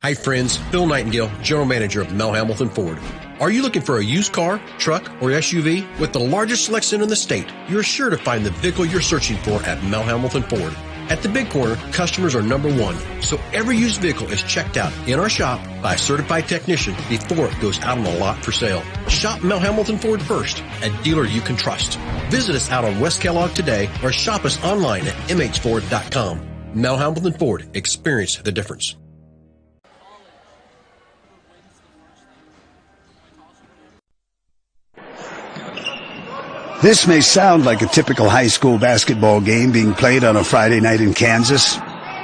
Hi friends, Phil Nightingale, General Manager of Mel Hamilton Ford. Are you looking for a used car, truck, or SUV? With the largest selection in the state, you're sure to find the vehicle you're searching for at Mel Hamilton Ford. At the Big Corner, customers are number one, so every used vehicle is checked out in our shop by a certified technician before it goes out on the lot for sale. Shop Mel Hamilton Ford first, a dealer you can trust. Visit us out on West Kellogg today or shop us online at mhford.com. Mel Hamilton Ford, experience the difference. This may sound like a typical high school basketball game being played on a Friday night in Kansas.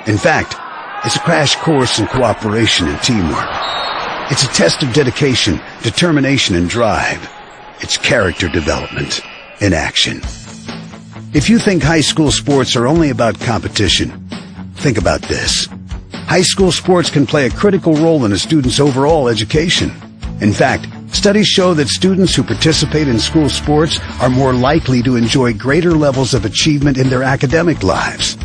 In fact, it's a crash course in cooperation and teamwork. It's a test of dedication, determination, and drive. It's character development in action. If you think high school sports are only about competition, think about this. High school sports can play a critical role in a student's overall education. In fact, studies show that students who participate in school sports are more likely to enjoy greater levels of achievement in their academic lives.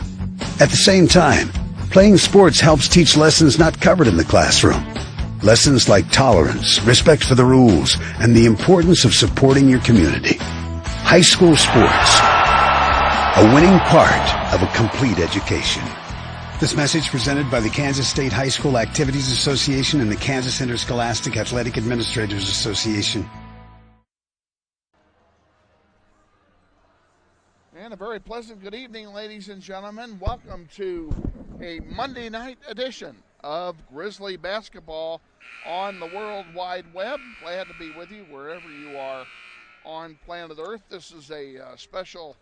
At the same time, playing sports helps teach lessons not covered in the classroom. Lessons like tolerance, respect for the rules, and the importance of supporting your community. High school sports, a winning part of a complete education. This message presented by the Kansas State High School Activities Association and the Kansas Interscholastic Athletic Administrators Association. And a very pleasant good evening, ladies and gentlemen. Welcome to a Monday night edition of Grizzly basketball on the World Wide Web. Glad to be with you wherever you are on planet Earth. This is a special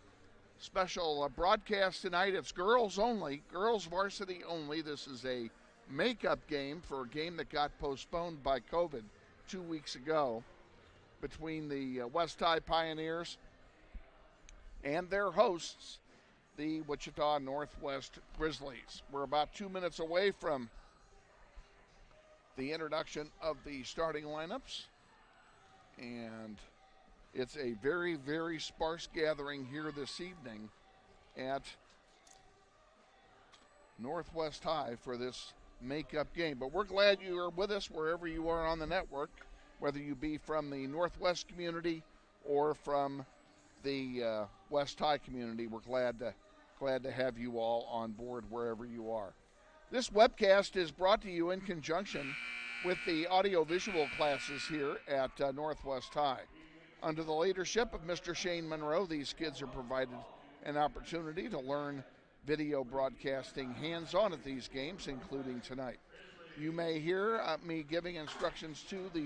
broadcast tonight. It's girls only, girls varsity only. This is a makeup game for a game that got postponed by COVID 2 weeks ago between the West High Pioneers and their hosts, the Wichita Northwest Grizzlies. We're about 2 minutes away from the introduction of the starting lineups, and it's a very, very sparse gathering here this evening at Northwest High for this makeup game. But we're glad you are with us wherever you are on the network, whether you be from the Northwest community or from the West High community. We're glad to have you all on board wherever you are. This webcast is brought to you in conjunction with the audiovisual classes here at Northwest High. Under the leadership of Mr. Shane Monroe, these kids are provided an opportunity to learn video broadcasting hands-on at these games, including tonight. You may hear me giving instructions to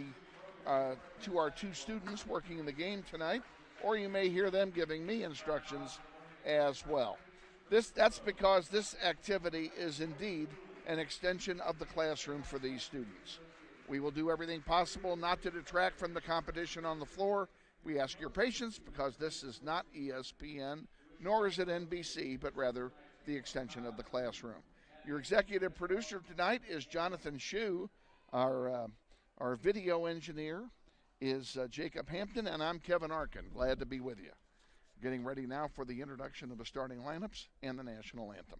our two students working in the game tonight, or you may hear them giving me instructions as well. That's because this activity is indeed an extension of the classroom for these students. We will do everything possible not to detract from the competition on the floor. We ask your patience because this is not ESPN, nor is it NBC, but rather the extension of the classroom. Your executive producer tonight is Jonathan Schieu. Our video engineer is Jacob Hampton, and I'm Kevin Arkin. Glad to be with you. Getting ready now for the introduction of the starting lineups and the national anthem.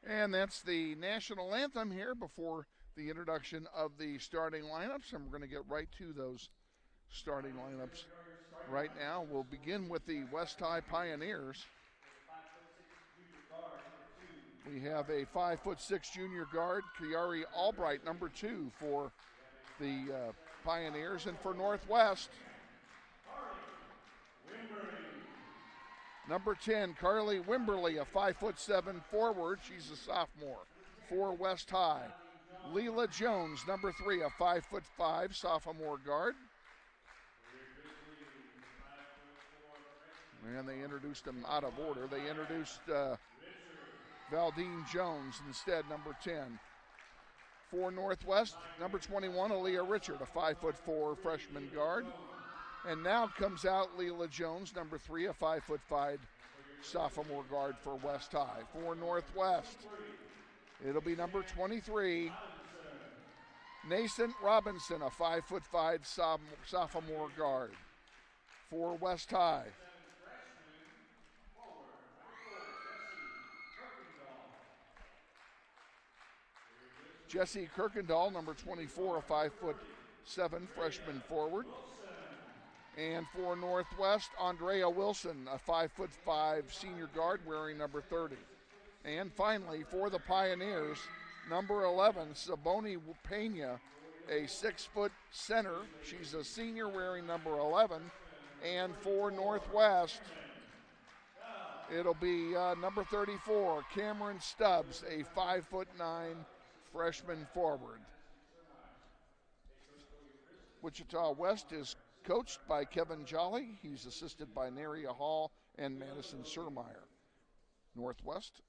And that's the national anthem here before the introduction of the starting lineups. And we're going to get right to those starting lineups right now. We'll begin with the West High Pioneers. We have a 5'6" junior guard, Kiari Albright, number 2 for the Pioneers. And for Northwest, number 10, Carly Wimberly, a 5'7" forward. She's a sophomore for West High. Leela Jones, number 3, a 5'5" sophomore guard. And they introduced them out of order. They introduced Valdine Jones instead, number 10. For Northwest, number 21, Aaliyah Richard, a 5'4" freshman guard. And now comes out Leela Jones, number 3, a 5'5" sophomore guard for West High. For Northwest, it'll be number 23, Nascent Robinson, a 5'5" sophomore guard for West High. Jesse Kirkendall, number 24, a 5'7" freshman forward. And for Northwest, Andrea Wilson, a 5'5" senior guard wearing number 30. And finally, for the Pioneers, number 11, Saboni Pena, a 6-foot center. She's a senior wearing number 11. And for Northwest, it'll be number 34, Cameron Stubbs, a 5'9" freshman forward. Wichita West is coached by Kevin Jolly. He's assisted by Naria Hall and Madison Surmeyer. Northwest,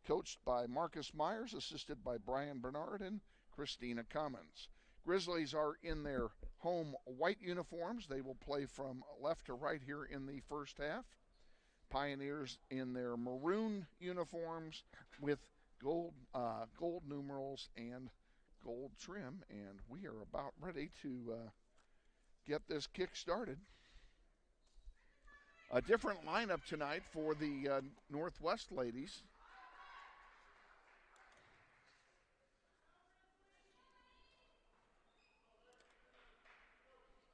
coached by Marcus Myers, assisted by Brian Bernard and Christina Cummins. Grizzlies are in their home white uniforms. They will play from left to right here in the first half. Pioneers in their maroon uniforms with gold numerals and gold trim. And we are about ready to get this kick started. A different lineup tonight for the Northwest ladies.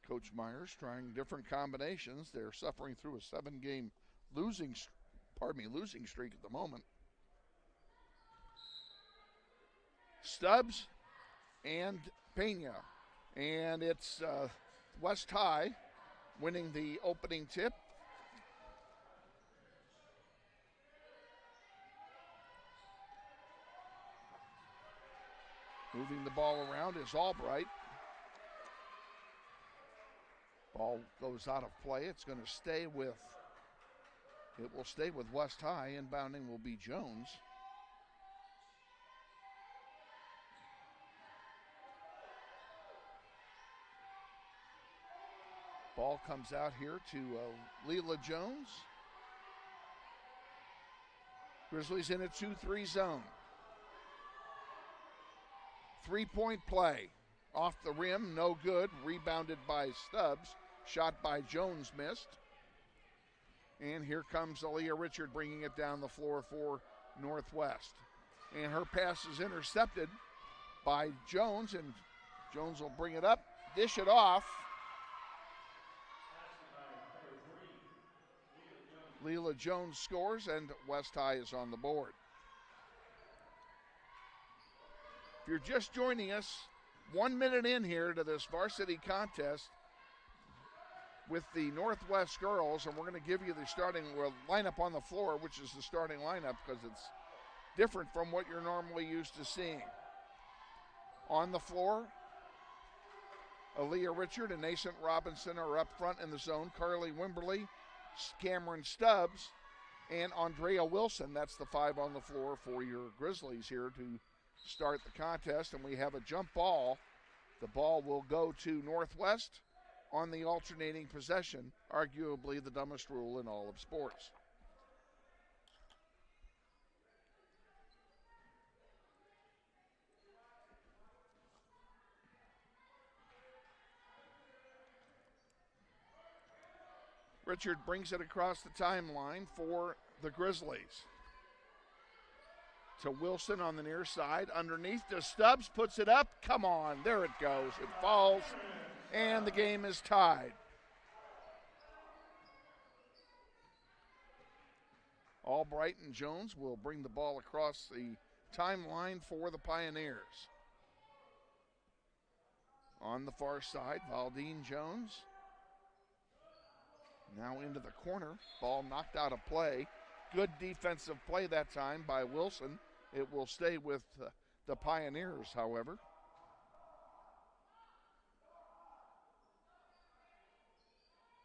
Coach Myers trying different combinations. They're suffering through a 7-game losing streak at the moment. Stubbs and Pena. And it's West High winning the opening tip. Moving the ball around is Albright. Ball goes out of play. It will stay with West High. Inbounding will be Jones. Ball comes out here to Leela Jones. Grizzlies in a 2-3 zone. 3-point play. Off the rim, no good. Rebounded by Stubbs. Shot by Jones, missed. And here comes Aaliyah Richard bringing it down the floor for Northwest. And her pass is intercepted by Jones, and Jones will bring it up, dish it off. Leela Jones scores, and West High is on the board. If you're just joining us, 1 minute in here to this varsity contest with the Northwest girls, and we're going to give you the starting lineup on the floor, which is the starting lineup because it's different from what you're normally used to seeing. On the floor, Aaliyah Richard and Nascent Robinson are up front in the zone. Carly Wimberly, Cameron Stubbs, and Andrea Wilson. That's the 5 on the floor for your Grizzlies here to start the contest. And we have a jump ball. The ball will go to Northwest on the alternating possession, arguably the dumbest rule in all of sports. Richard brings it across the timeline for the Grizzlies. to Wilson on the near side. Underneath to Stubbs, puts it up. Come on, there it goes. It falls, and the game is tied. Albright and Jones will bring the ball across the timeline for the Pioneers. On the far side, Valdine Jones. Now into the corner. Ball knocked out of play. Good defensive play that time by Wilson. It will stay with the Pioneers, however.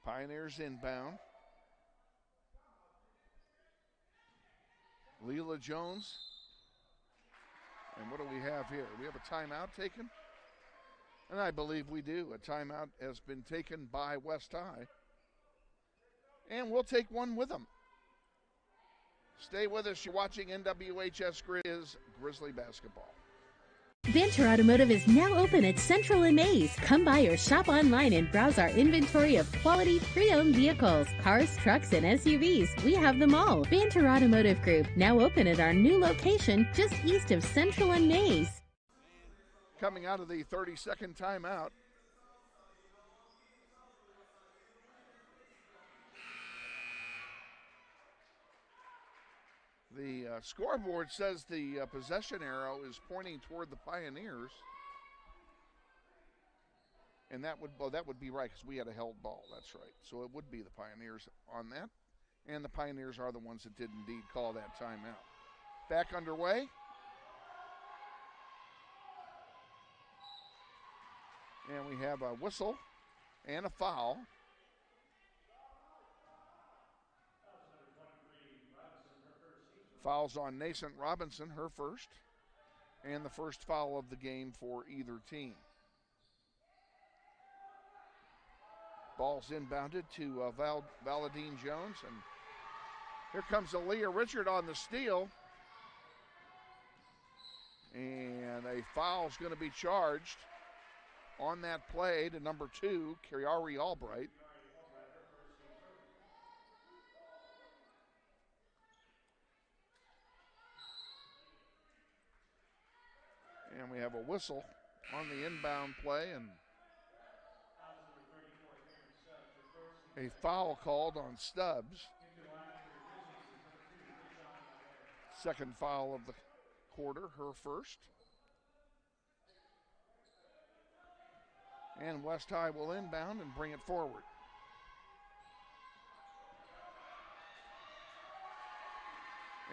Pioneers inbound. Leela Jones. And what do we have here? We have a timeout taken? And I believe we do. A timeout has been taken by West High. And we'll take one with them. Stay with us. You're watching NWHS Grizzly basketball. Banter Automotive is now open at Central and Mays. Come by or shop online and browse our inventory of quality pre-owned vehicles, cars, trucks, and SUVs. We have them all. Banter Automotive Group, now open at our new location just east of Central and Mays. Coming out of the 30-second timeout. The scoreboard says the possession arrow is pointing toward the Pioneers. And that would be right because we had a held ball. That's right. So it would be the Pioneers on that. And the Pioneers are the ones that did indeed call that timeout. Back underway. And we have a whistle and a foul. Fouls on Nascent Robinson, her first, and the first foul of the game for either team. Ball's inbounded to Valadine Jones, and here comes Aaliyah Richard on the steal. And a foul's going to be charged on that play to number 2, Kiari Albright. And we have a whistle on the inbound play and a foul called on Stubbs. Second foul of the quarter, her first. And West High will inbound and bring it forward.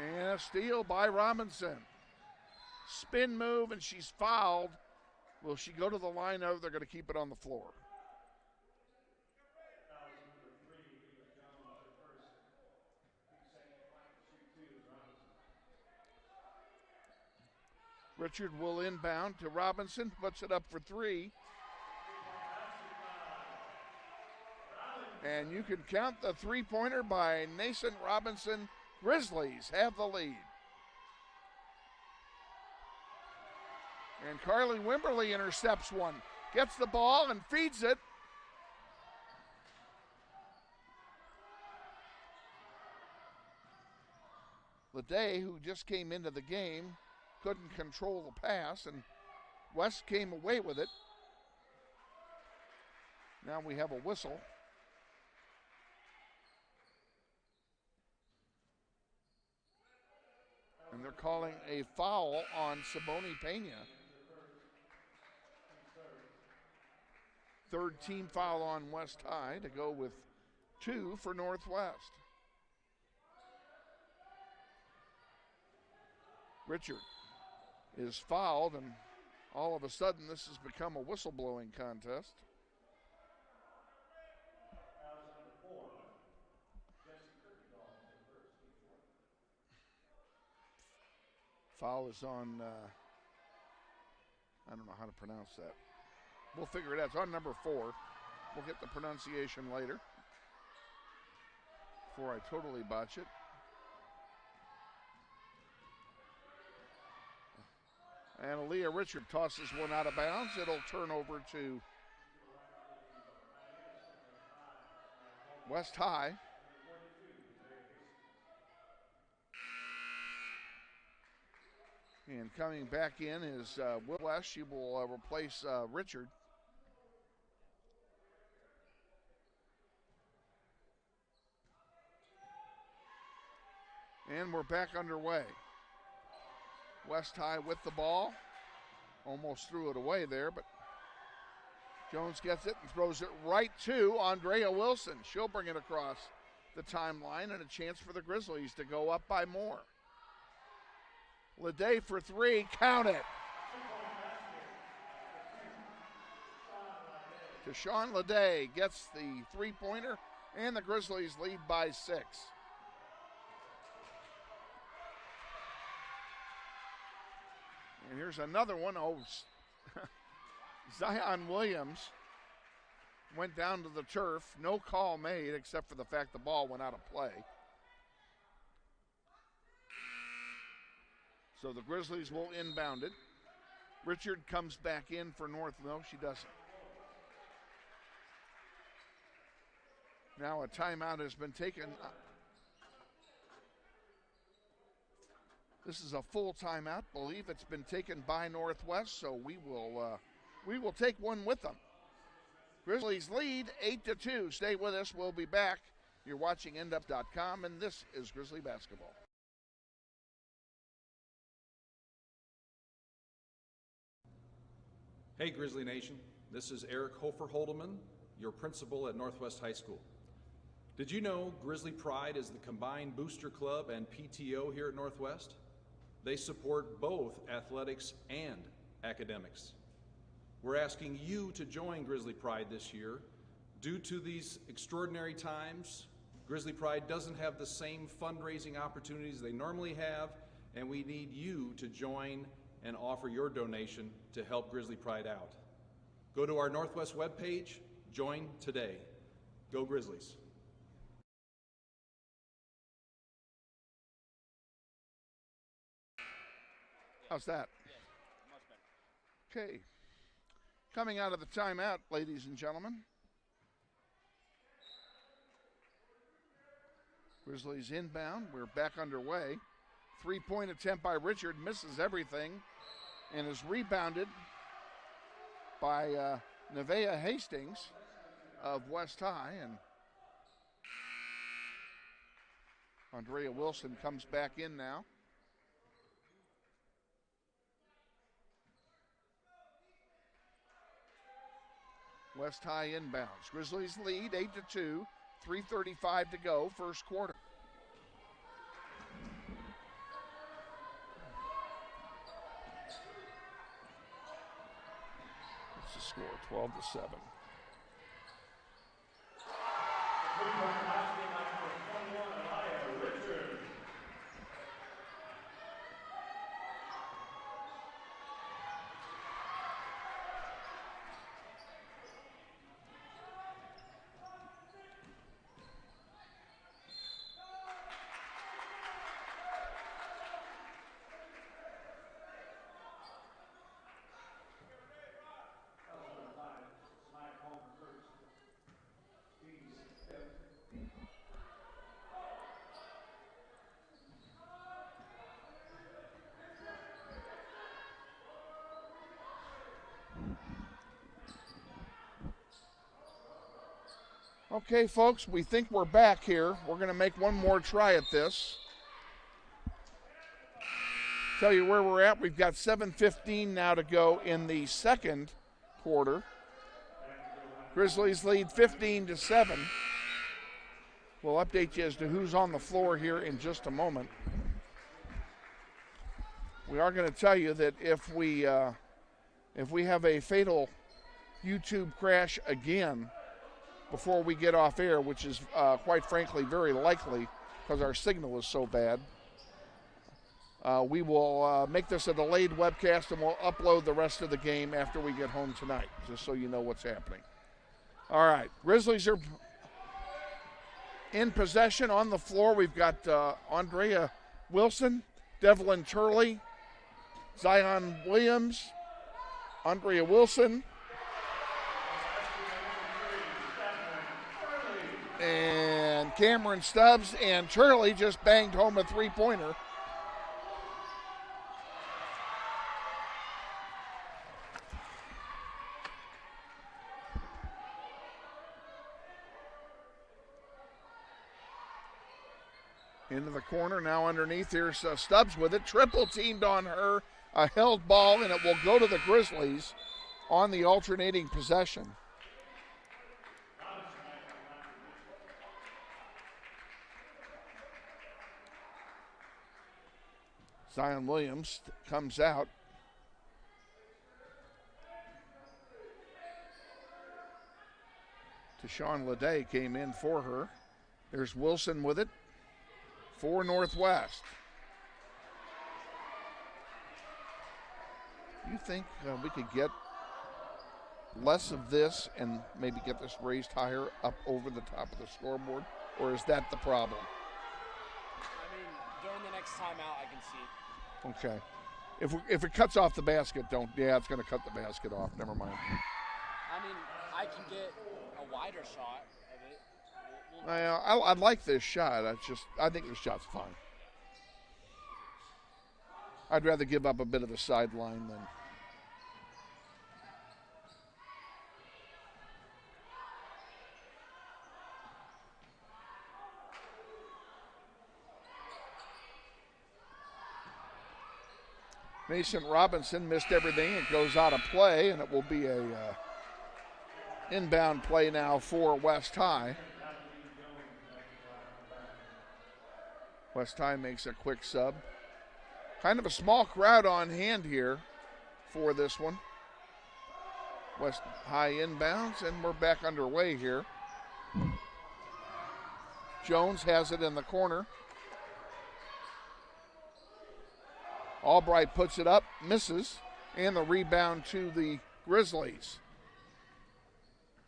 And a steal by Robinson. Spin move, and she's fouled. Will she go to the line? No, they're going to keep it on the floor. Richard will inbound to Robinson, puts it up for 3. And you can count the three-pointer by Nascent Robinson. Grizzlies have the lead. And Carly Wimberly intercepts one. Gets the ball and feeds it. Leday, who just came into the game, couldn't control the pass, and West came away with it. Now we have a whistle. And they're calling a foul on Saboni Pena. Third team foul on West High to go with 2 for Northwest. Richard is fouled, and all of a sudden this has become a whistleblowing contest. Foul is on, I don't know how to pronounce that. We'll figure it out. It's on number 4. We'll get the pronunciation later before I totally botch it. And Aaliyah Richard tosses one out of bounds. It'll turn over to West High. And coming back in is Will West. She will replace Richard. And we're back underway. West High with the ball. Almost threw it away there, but Jones gets it and throws it right to Andrea Wilson. She'll bring it across the timeline and a chance for the Grizzlies to go up by more. Leday for three, count it. Deshaun Leday gets the three-pointer, and the Grizzlies lead by 6. And here's another one. Oh, Zion Williams went down to the turf. No call made except for the fact the ball went out of play. So the Grizzlies will inbound it. Richard comes back in for North. No, she doesn't. Now a timeout has been taken. This is a full timeout. Believe it's been taken by Northwest, so we will take one with them. Grizzlies lead 8-2. Stay with us. We'll be back. You're watching EndUp.com, and this is Grizzly basketball. Hey Grizzly Nation, this is Eric Hofer-Holdeman, your principal at Northwest High School. Did you know Grizzly Pride is the combined booster club and PTO here at Northwest? They support both athletics and academics. We're asking you to join Grizzly Pride this year. Due to these extraordinary times, Grizzly Pride doesn't have the same fundraising opportunities they normally have, and we need you to join and offer your donation to help Grizzly Pride out. Go to our Northwest webpage, join today. Go Grizzlies. How's that? Okay. Coming out of the timeout, ladies and gentlemen. Grizzlies inbound. We're back underway. Three-point attempt by Richard, misses everything, and is rebounded by Nevaeh Hastings of West High. And Andrea Wilson comes back in now. West High inbounds. Grizzlies lead 8-2, 3:35 to go, first quarter. What's the score? 12-7. Okay, folks, we think we're back here. We're going to make one more try at this. Tell you where we're at. We've got 7:15 now to go in the second quarter. Grizzlies lead 15-7. We'll update you as to who's on the floor here in just a moment. We are going to tell you that if we have a fatal YouTube crash again before we get off air, which is quite frankly very likely because our signal is so bad, we will make this a delayed webcast and we'll upload the rest of the game after we get home tonight, just so you know what's happening. All right, Grizzlies are in possession on the floor. We've got Andrea Wilson, Devlin Turley, Zion Williams, Andrea Wilson, and Cameron Stubbs, and Turley just banged home a three-pointer. Into the corner, now underneath. Here's Stubbs with it. Triple teamed on her. A held ball, and it will go to the Grizzlies on the alternating possession. Zion Williams comes out. Tashawn Leday came in for her. There's Wilson with it for Northwest. You think we could get less of this and maybe get this raised higher up over the top of the scoreboard? Or is that the problem? I mean, during the next timeout, I can see. Okay. If it cuts off the basket, it's going to cut the basket off. Never mind. I mean, I can get a wider shot of it. I like this shot. I think this shot's fine. I'd rather give up a bit of the sideline than. Mason Robinson missed everything. It goes out of play, and it will be a inbound play now for West High. West High makes a quick sub. Kind of a small crowd on hand here for this one. West High inbounds, and we're back underway here. Jones has it in the corner. Albright puts it up, misses, and the rebound to the Grizzlies.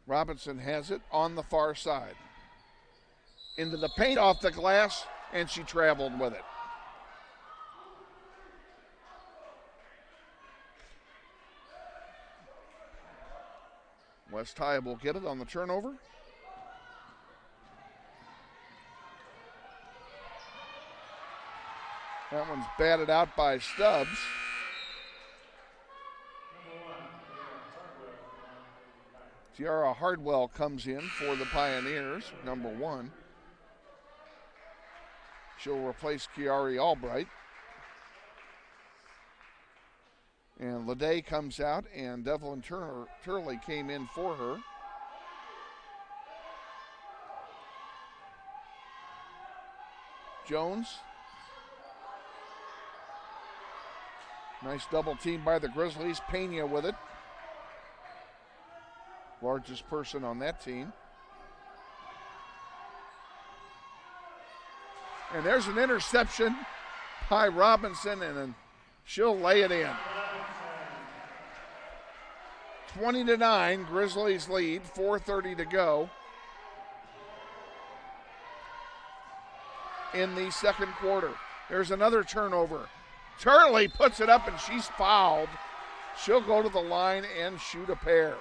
Robinson has it on the far side. Into the paint, off the glass, and she traveled with it. West High will get it on the turnover. That one's batted out by Stubbs. Tiara Hardwell comes in for the Pioneers, number 1. She'll replace Kiari Albright. And Leday comes out, and Devlin Turley came in for her. Jones. Nice double team by the Grizzlies. Pena with it. Largest person on that team. And there's an interception by Robinson, and then she'll lay it in. 20-9, Grizzlies lead, 4:30 to go in the second quarter. There's another turnover. Turley puts it up, and she's fouled. She'll go to the line and shoot a pair.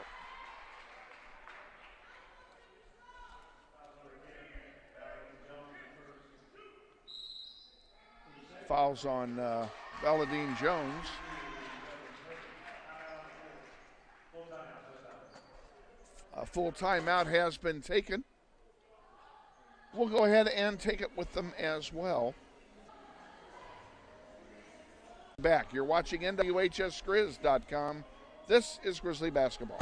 Fouls on Valadine Jones. A full timeout has been taken. We'll go ahead and take it with them as well. Back. You're watching NWHSGrizz.com. This is Grizzly basketball.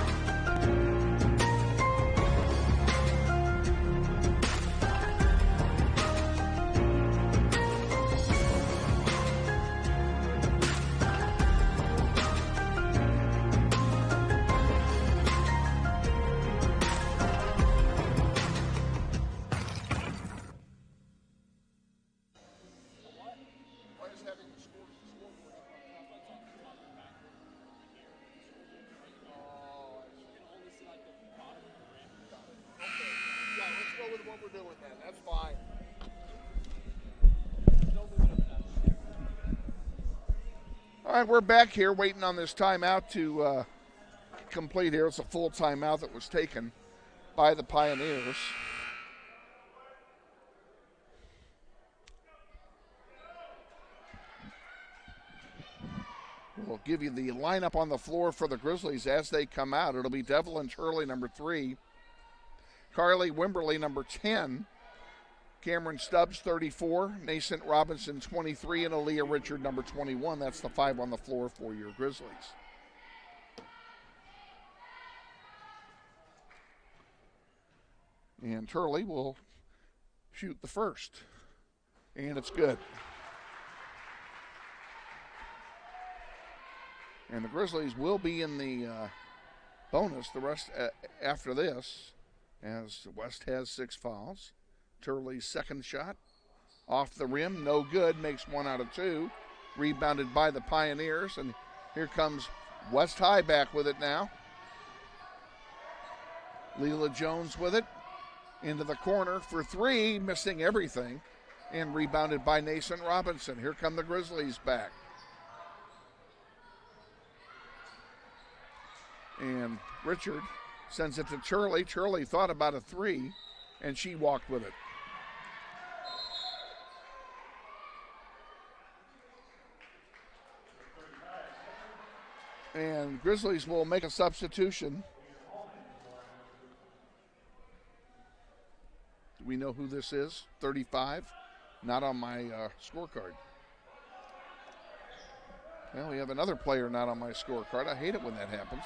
All right, we're back here waiting on this timeout to complete here. It's a full timeout that was taken by the Pioneers. We'll give you the lineup on the floor for the Grizzlies as they come out. It'll be Devlin Turley, number 3. Carly Wimberly, number 10. Cameron Stubbs, 34. Nascent Robinson, 23. And Aaliyah Richard, number 21. That's the 5 on the floor for your Grizzlies. And Turley will shoot the first. And it's good. And the Grizzlies will be in the bonus the rest after this, as West has 6 fouls. Turley's second shot off the rim, no good, makes 1 out of 2. Rebounded by the Pioneers, and here comes West High back with it now. Leela Jones with it, into the corner for 3, missing everything, and rebounded by Nascent Robinson. Here come the Grizzlies back. And Richard sends it to Turley. Turley thought about a 3, and she walked with it. And Grizzlies will make a substitution. Do we know who this is? 35? Not on my scorecard. Well, we have another player not on my scorecard. I hate it when that happens.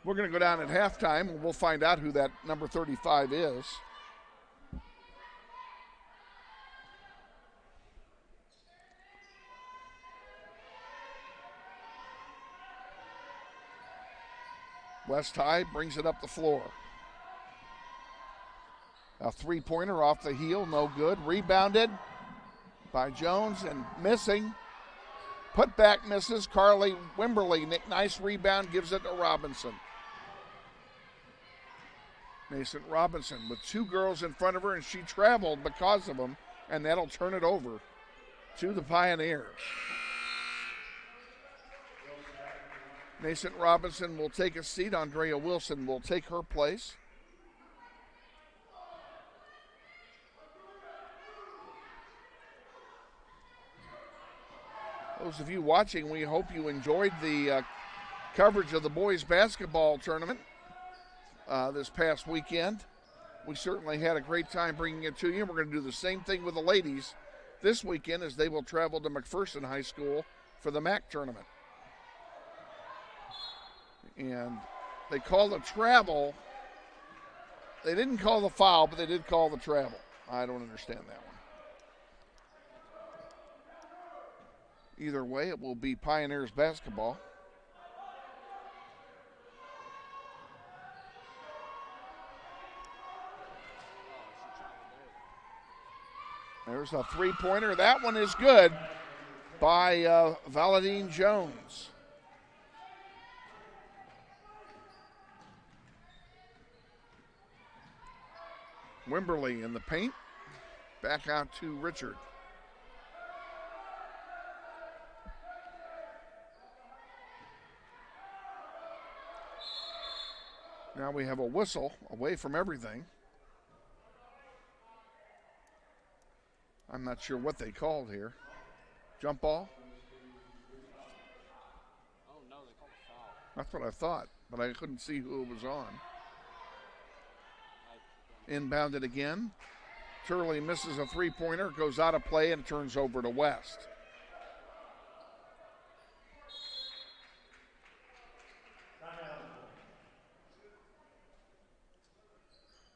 We're going to go down at halftime, and we'll find out who that number 35 is. West High brings it up the floor. A 3-pointer off the heel, no good. Rebounded by Jones and missing. Put back misses. Carly Wimberly, nice rebound, gives it to Robinson. Nascent Robinson with 2 girls in front of her, and she traveled because of them, and that'll turn it over to the Pioneers. Nascent Robinson will take a seat. Andrea Wilson will take her place. Those of you watching, we hope you enjoyed the coverage of the boys basketball tournament this past weekend. We certainly had a great time bringing it to you. We're going to do the same thing with the ladies this weekend, as they will travel to McPherson High School for the MAC tournament. And they call the travel. They didn't call the foul, but they did call the travel. I don't understand that one. Either way, it will be Pioneers basketball. There's a 3-pointer. That one is good by Valadine Jones. Wimberly in the paint. Back out to Richard. Now we have a whistle away from everything. I'm not sure what they called here. Jump ball? Oh, no, they called a foul. That's what I thought, but I couldn't see who it was on. Inbounded again. Turley misses a 3-pointer, goes out of play, and turns over to West.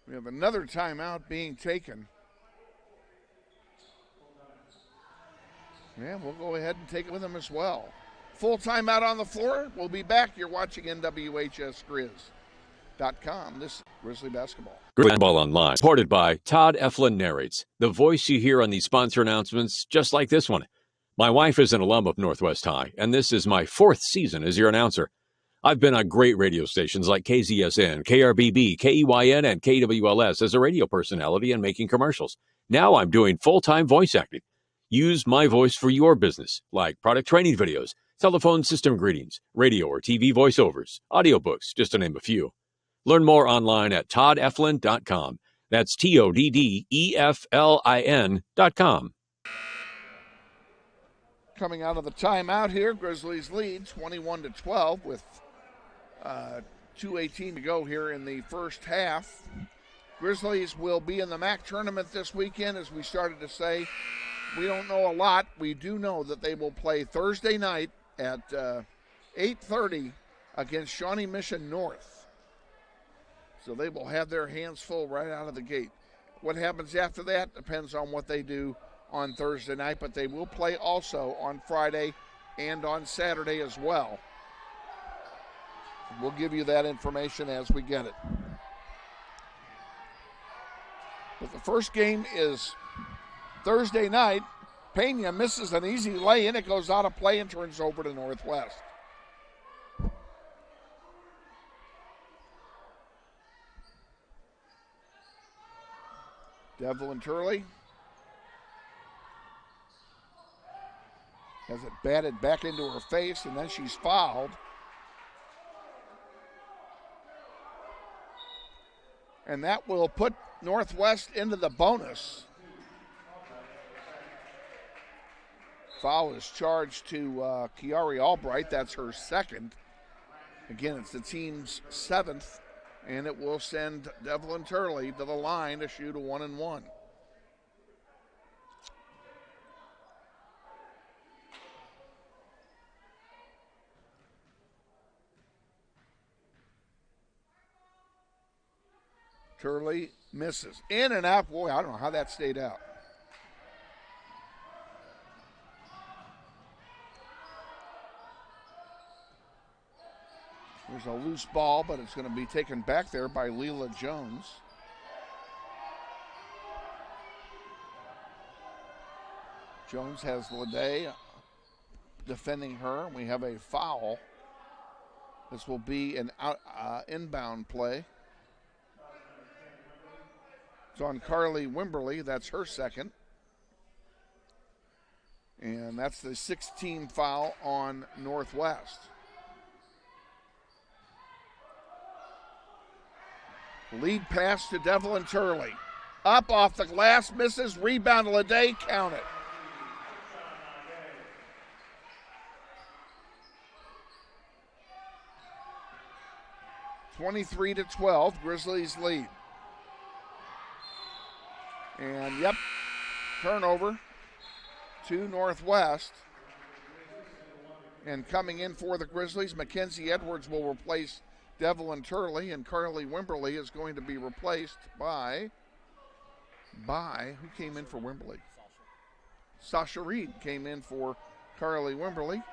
We have another timeout being taken. Yeah, we'll go ahead and take it with them as well. Full timeout on the floor. We'll be back. You're watching NWHS Grizz.com. This is Grizzly Basketball. Basketball Online, supported by Todd Eflin Narrates, the voice you hear on these sponsor announcements, just like this one. My wife is an alum of Northwest High, and this is my 4th season as your announcer. I've been on great radio stations like KZSN, KRBB, KEYN, and KWLS as a radio personality and making commercials. Now I'm doing full-time voice acting. Use my voice for your business, like product training videos, telephone system greetings, radio or TV voiceovers, audiobooks, just to name a few. Learn more online at toddeflin.com. That's TODDEFLIN.com. Coming out of the timeout here, Grizzlies lead 21-12 with 2:18 to go here in the first half. Grizzlies will be in the MAC tournament this weekend, as we started to say. We don't know a lot. We do know that they will play Thursday night at 8:30 against Shawnee Mission North. So they will have their hands full right out of the gate. What happens after that depends on what they do on Thursday night, but they will play also on Friday and on Saturday as well. We'll give you that information as we get it. But the first game is Thursday night. Pena misses an easy lay-in. It goes out of play and turns over to Northwest. Devlin Turley has it batted back into her face, and then she's fouled. And that will put Northwest into the bonus. Foul is charged to Kiari Albright. That's her second. Again, it's the team's seventh, and it will send Devlin Turley to the line to shoot a 1-and-1. Turley misses. In and out. Boy, I don't know how that stayed out. There's a loose ball, but it's going to be taken back there by Leela Jones. Jones has Lede defending her. We have a foul. This will be an inbound play. It's on Carly Wimberly. That's her second. And that's the 16th foul on Northwest. Lead pass to Devlin Turley. Up off the glass, misses, rebound Lede, count it. (23-12), Grizzlies lead. And yep, turnover to Northwest. And coming in for the Grizzlies, Mackenzie Edwards will replace Devlin Turley, and Carly Wimberly is going to be replaced by who came in for Wimberly? Sasha Reed came in for Carly Wimberly.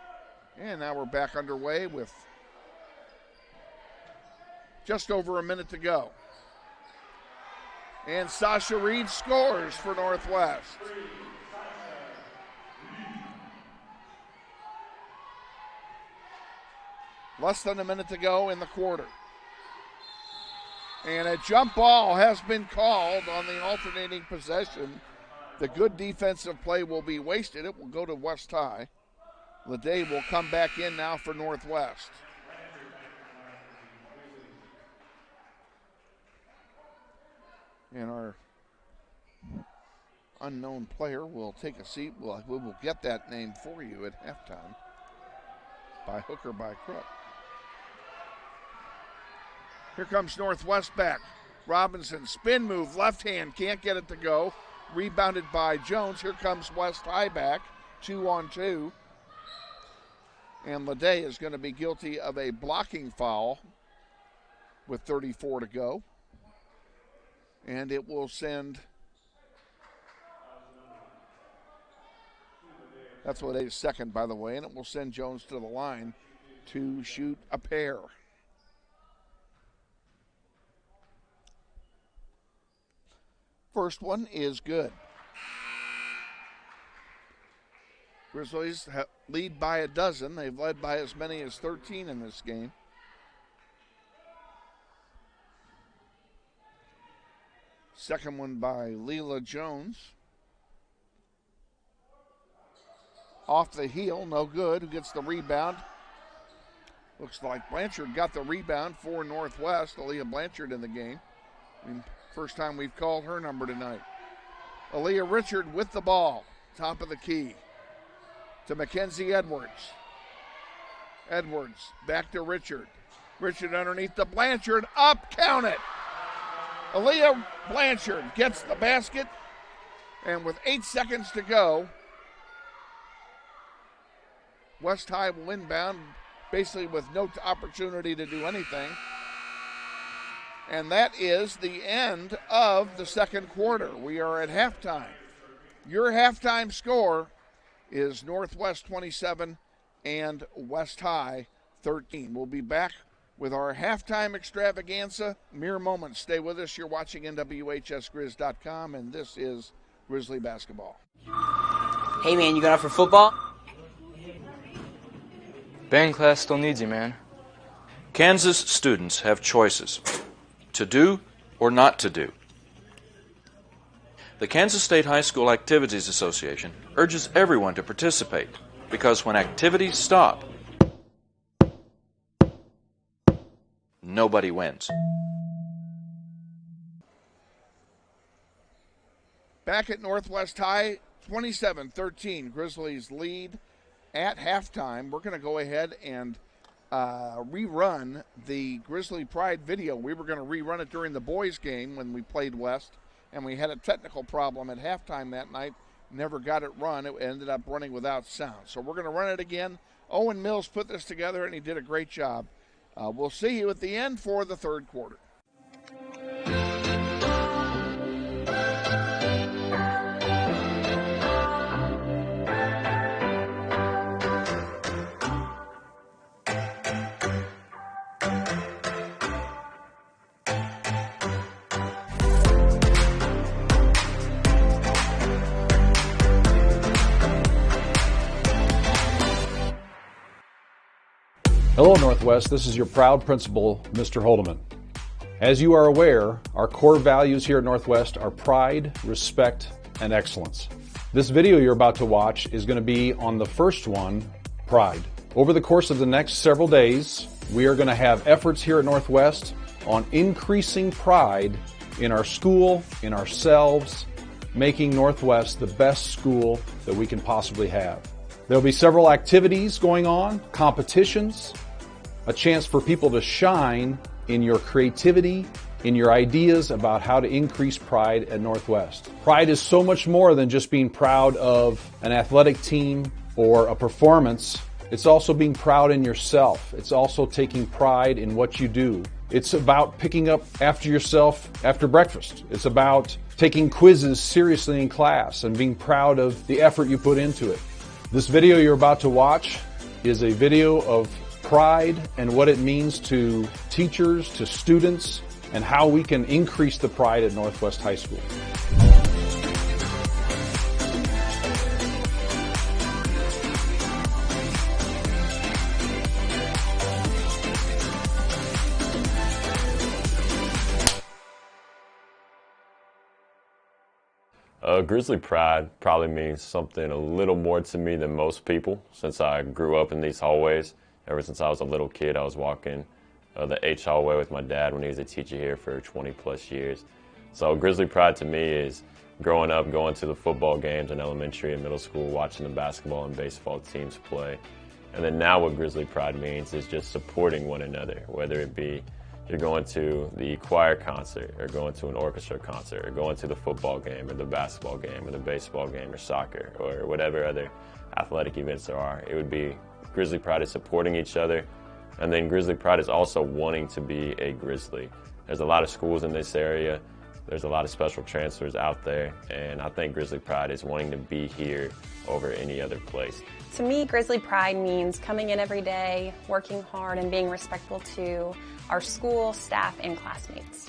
And now we're back underway with just over a minute to go. And Sasha Reed scores for Northwest. Less than a minute to go in the quarter. And a jump ball has been called on the alternating possession. The good defensive play will be wasted. It will go to West High. Lede will come back in now for Northwest. And our unknown player will take a seat. We will get that name for you at halftime, by hook or by crook. Here comes Northwest back. Robinson, spin move, left hand, can't get it to go. Rebounded by Jones. Here comes West High back, 2-on-2. And Lede is going to be guilty of a blocking foul with 34 to go. And it will send, that's Lede's second, by the way, and it will send Jones to the line to shoot a pair. First one is good. Grizzlies lead by a dozen. They've led by as many as 13 in this game. Second one by Leela Jones. Off the heel, no good. Who gets the rebound? Looks like Blanchard got the rebound for Northwest. Aaliyah Blanchard in the game. First time we've called her number tonight. Aaliyah Richard with the ball. Top of the key to Mackenzie Edwards. Edwards back to Richard. Richard underneath to Blanchard, up, count it. Aaliyah Blanchard gets the basket, and with 8 seconds to go, West High will inbound, basically with no opportunity to do anything. And that is the end of the second quarter. We are at halftime. Your halftime score is Northwest 27 and West High 13. We'll be back with our halftime extravaganza. Mere moments. Stay with us. You're watching NWHSGrizz.com, and this is Grizzly basketball. Hey, man, you going out for football? Band class still needs you, man. Kansas students have choices to do or not to do. The Kansas State High School Activities Association urges everyone to participate because when activities stop, nobody wins. Back at Northwest High, 27-13, Grizzlies lead at halftime. We're going to go ahead and rerun the Grizzly Pride video. We were going to rerun it during the boys' game when we played West, and we had a technical problem at halftime that night. Never got it run. It ended up running without sound. So we're going to run it again. Owen Mills put this together, and he did a great job. We'll see you at the end for the third quarter. Hello, Northwest. This is your proud principal, Mr. Holdeman. As you are aware, our core values here at Northwest are pride, respect, and excellence. This video you're about to watch is going to be on the first one, pride. Over the course of the next several days, we are going to have efforts here at Northwest on increasing pride in our school, in ourselves, making Northwest the best school that we can possibly have. There'll be several activities going on, competitions, a chance for people to shine in your creativity, in your ideas about how to increase pride at Northwest. Pride is so much more than just being proud of an athletic team or a performance. It's also being proud in yourself. It's also taking pride in what you do. It's about picking up after yourself after breakfast. It's about taking quizzes seriously in class and being proud of the effort you put into it. This video you're about to watch is a video of pride and what it means to teachers, to students, and how we can increase the pride at Northwest High School. Grizzly pride probably means something a little more to me than most people since I grew up in these hallways. Ever since I was a little kid, I was walking the H hallway with my dad when he was a teacher here for 20 plus years. So Grizzly pride to me is growing up, going to the football games in elementary and middle school, watching the basketball and baseball teams play. And then now what Grizzly pride means is just supporting one another, whether it be you're going to the choir concert or going to an orchestra concert or going to the football game or the basketball game or the baseball game or soccer or whatever other athletic events there are. It would be Grizzly pride is supporting each other, and then Grizzly pride is also wanting to be a Grizzly. There's a lot of schools in this area. There's a lot of special transfers out there, and I think Grizzly pride is wanting to be here over any other place. To me, Grizzly pride means coming in every day, working hard, and being respectful to our school, staff, and classmates.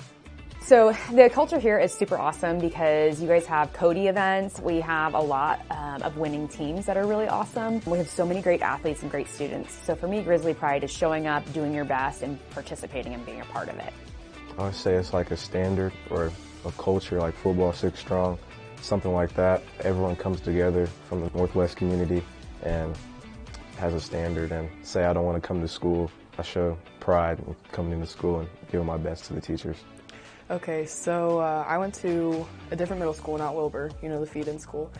So the culture here is super awesome because you guys have Cody events. We have a lot of winning teams that are really awesome. We have so many great athletes and great students. So for me, Grizzly pride is showing up, doing your best, and participating and being a part of it. I would say it's like a standard or a culture like football 6 strong, something like that. Everyone comes together from the Northwest community and has a standard, and say I don't want to come to school. I show pride in coming into school and giving my best to the teachers. Okay, so I went to a different middle school, not Wilbur, you know, the feed-in school.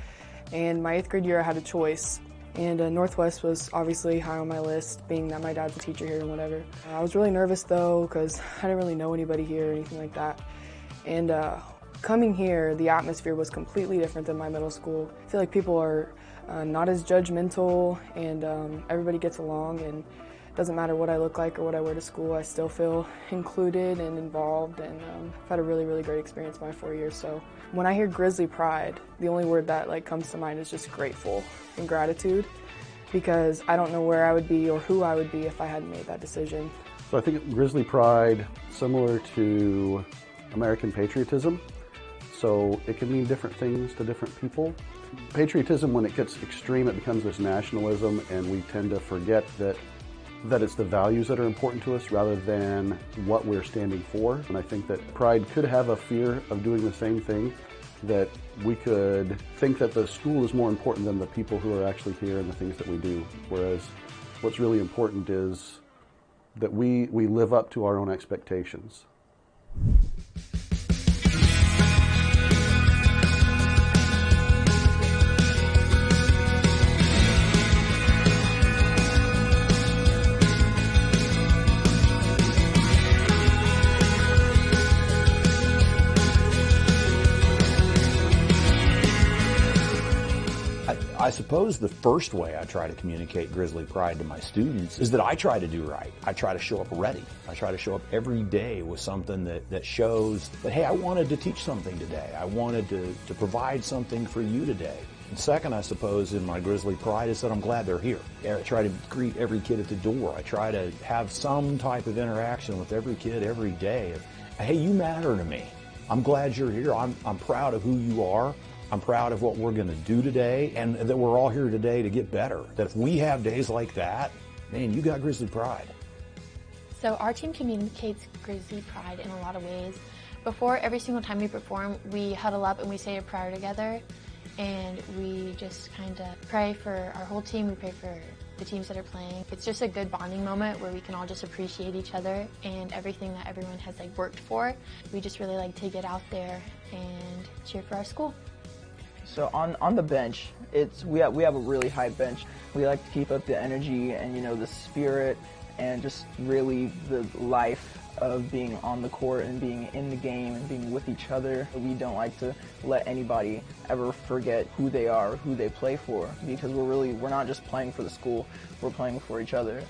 And my 8th grade year I had a choice. And Northwest was obviously high on my list, being that my dad's a teacher here and whatever. I was really nervous though, because I didn't really know anybody here or anything like that. And coming here, the atmosphere was completely different than my middle school. I feel like people are not as judgmental, and everybody gets along, and it doesn't matter what I look like or what I wear to school, I still feel included and involved, and I've had a really, really great experience my 4 years. So when I hear Grizzly Pride, the only word that comes to mind is just grateful and gratitude, because I don't know where I would be or who I would be if I hadn't made that decision. So I think Grizzly Pride, similar to American patriotism, so it can mean different things to different people. Patriotism, when it gets extreme, it becomes this nationalism, and we tend to forget that it's the values that are important to us rather than what we're standing for. And I think that pride could have a fear of doing the same thing, that we could think that the school is more important than the people who are actually here and the things that we do. Whereas what's really important is that we live up to our own expectations. I suppose the first way I try to communicate Grizzly Pride to my students is that I try to do right. I try to show up ready. I try to show up every day with something that shows that, hey, I wanted to teach something today. I wanted to provide something for you today. And second, I suppose, in my Grizzly Pride is that I'm glad they're here. I try to greet every kid at the door. I try to have some type of interaction with every kid every day. Hey, you matter to me. I'm glad you're here. I'm proud of who you are. I'm proud of what we're going to do today, and that we're all here today to get better. That if we have days like that, man, you got Grizzly Pride. So our team communicates Grizzly Pride in a lot of ways. Before every single time we perform, we huddle up and we say a prayer together, and we just kind of pray for our whole team. We pray for the teams that are playing. It's just a good bonding moment where we can all just appreciate each other and everything that everyone has worked for. We just really like to get out there and cheer for our school. So on the bench, we have a really high bench. We like to keep up the energy and the spirit and just really the life of being on the court and being in the game and being with each other. We don't like to let anybody ever forget who they are, who they play for, because we're not just playing for the school, we're playing for each other.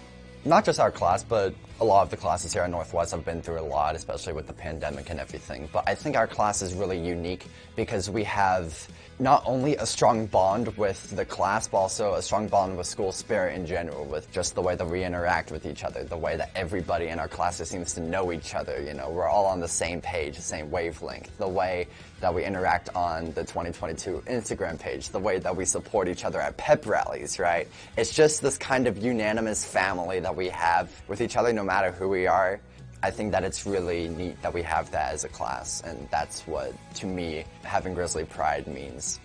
Not just our class, but a lot of the classes here at Northwest have been through a lot, especially with the pandemic and everything. But I think our class is really unique because we have not only a strong bond with the class, but also a strong bond with school spirit in general, with just the way that we interact with each other, the way that everybody in our classes seems to know each other. We're all on the same page, the same wavelength, the way that we interact on the 2022 Instagram page, the way that we support each other at pep rallies, right? It's just this kind of unanimous family that we have with each other no matter who we are. I think that it's really neat that we have that as a class, and that's what, to me, having Grizzly Pride means.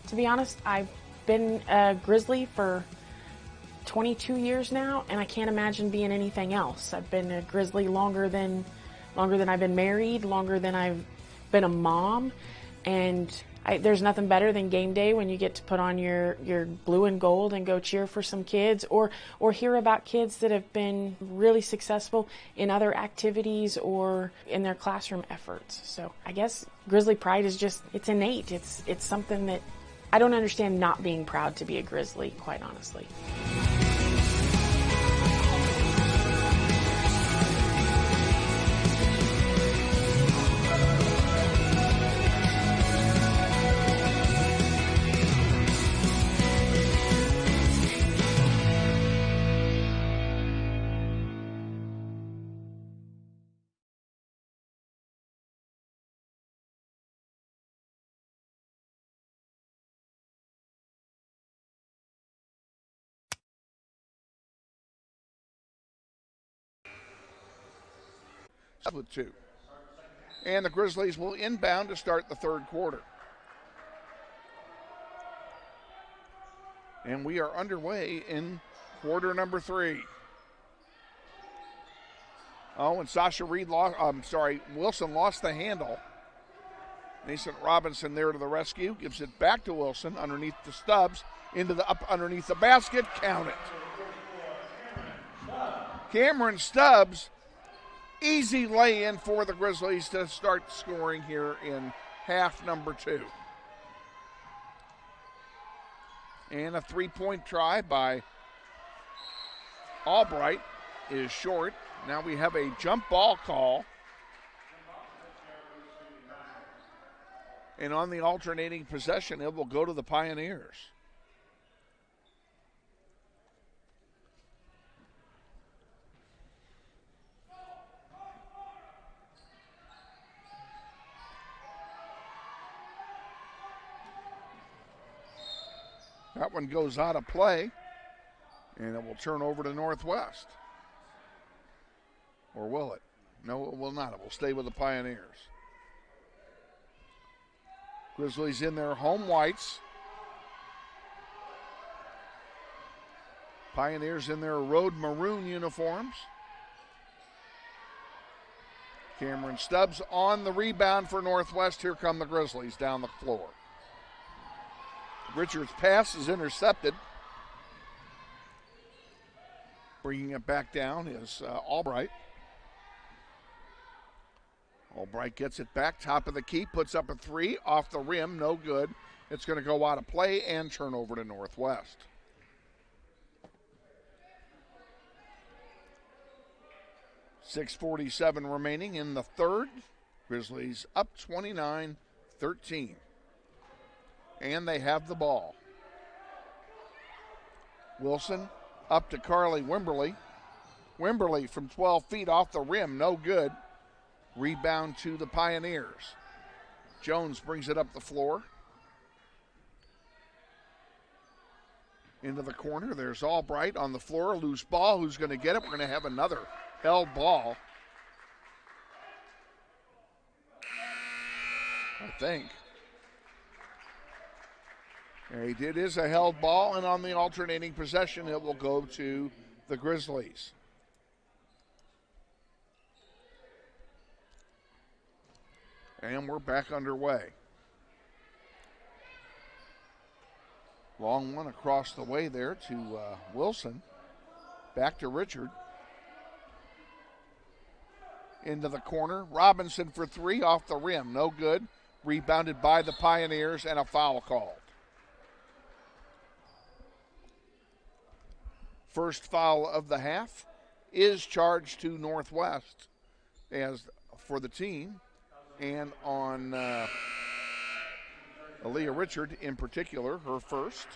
To be honest, I've been a Grizzly for 22 years now, and I can't imagine being anything else. I've been a Grizzly longer than I've been married, longer than I've been a mom, and there's nothing better than game day when you get to put on your blue and gold and go cheer for some kids, or hear about kids that have been really successful in other activities or in their classroom efforts. So I guess Grizzly Pride is just, it's innate. It's something that I don't understand not being proud to be a Grizzly, quite honestly. With two. And the Grizzlies will inbound to start the third quarter. And we are underway in quarter number 3. Oh, and Wilson lost the handle. Mason Robinson there to the rescue. Gives it back to Wilson underneath the Stubbs. Up underneath the basket. Count it. Cameron Stubbs. Easy lay-in for the Grizzlies to start scoring here in half number 2. And a 3-point try by Albright is short. Now we have a jump ball call. And on the alternating possession, it will go to the Pioneers. That one goes out of play, and it will turn over to Northwest. Or will it? No, it will not. It will stay with the Pioneers. Grizzlies in their home whites. Pioneers in their road maroon uniforms. Cameron Stubbs on the rebound for Northwest. Here come the Grizzlies down the floor. Richards' pass is intercepted. Bringing it back down is Albright. Albright gets it back, top of the key, puts up a 3, off the rim, no good. It's going to go out of play and turn over to Northwest. .647 remaining in the third. Grizzlies up 29-13. And they have the ball. Wilson up to Carly Wimberly. Wimberly from 12 feet off the rim, no good. Rebound to the Pioneers. Jones brings it up the floor. Into the corner, there's Albright on the floor, loose ball. Who's going to get it? We're going to have another held ball, I think. It is a held ball, and on the alternating possession, it will go to the Grizzlies. And we're back underway. Long one across the way there to Wilson. Back to Richard. Into the corner. Robinson for 3 off the rim. No good. Rebounded by the Pioneers and a foul called. First foul of the half is charged to Northwest as for the team, and on Aaliyah Richard in particular, her first.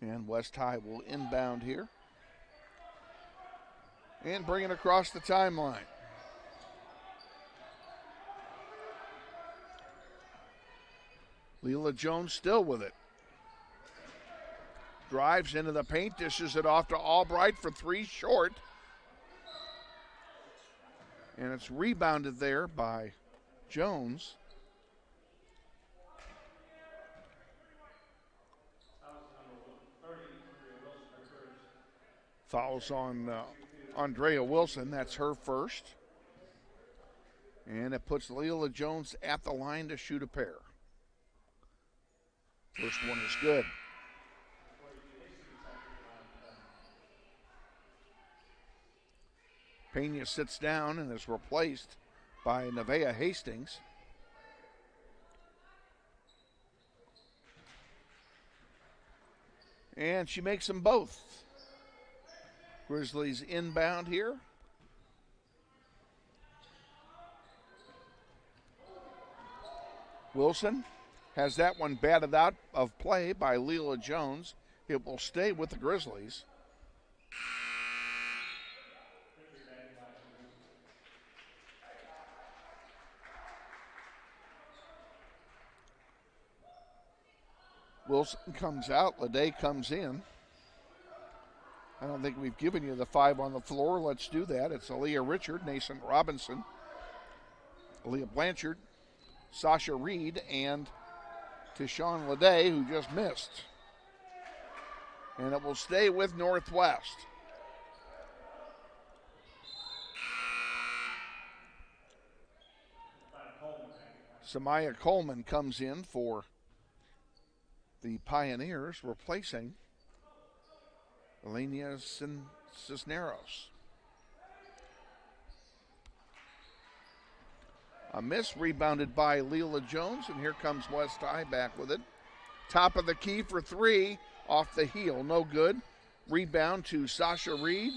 And West High will inbound here and bring it across the timeline. Leela Jones still with it. Drives into the paint, dishes it off to Albright for 3 short. And it's rebounded there by Jones. Fouls on Andrea Wilson. That's her first. And it puts Leela Jones at the line to shoot a pair. First one is good. Pena sits down and is replaced by Nevaeh Hastings. And she makes them both. Grizzlies inbound here. Wilson has that one batted out of play by Leela Jones. It will stay with the Grizzlies. Wilson comes out, Lede comes in. I don't think we've given you the 5 on the floor. Let's do that. It's Aaliyah Richard, Nason Robinson, Aaliyah Blanchard, Sasha Reed, and Tishawn Lede, who just missed. And it will stay with Northwest. Samaya Coleman comes in for the Pioneers, replacing Elenia Cisneros. A miss, rebounded by Leela Jones, and here comes West High back with it. Top of the key for three, off the heel, no good. Rebound to Sasha Reed.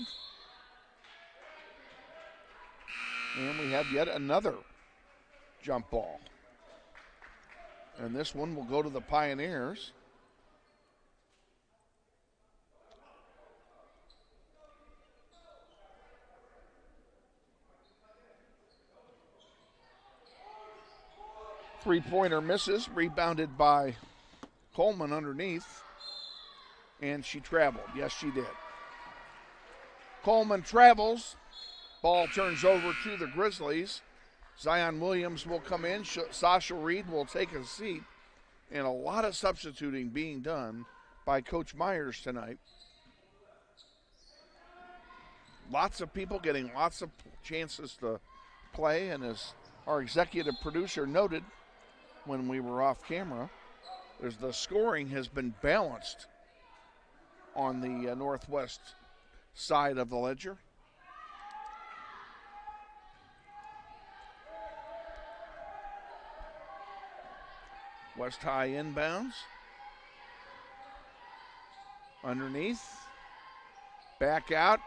And we have yet another jump ball. And this one will go to the Pioneers. Three-pointer misses, rebounded by Coleman underneath. And she traveled. Yes, she did. Coleman travels. Ball turns over to the Grizzlies. Zion Williams will come in. Sasha Reed will take a seat. And a lot of substituting being done by Coach Myers tonight. Lots of people getting lots of chances to play. And as our executive producer noted when we were off camera, the scoring has been balanced on the Northwest side of the ledger. West High inbounds. Underneath. Back out.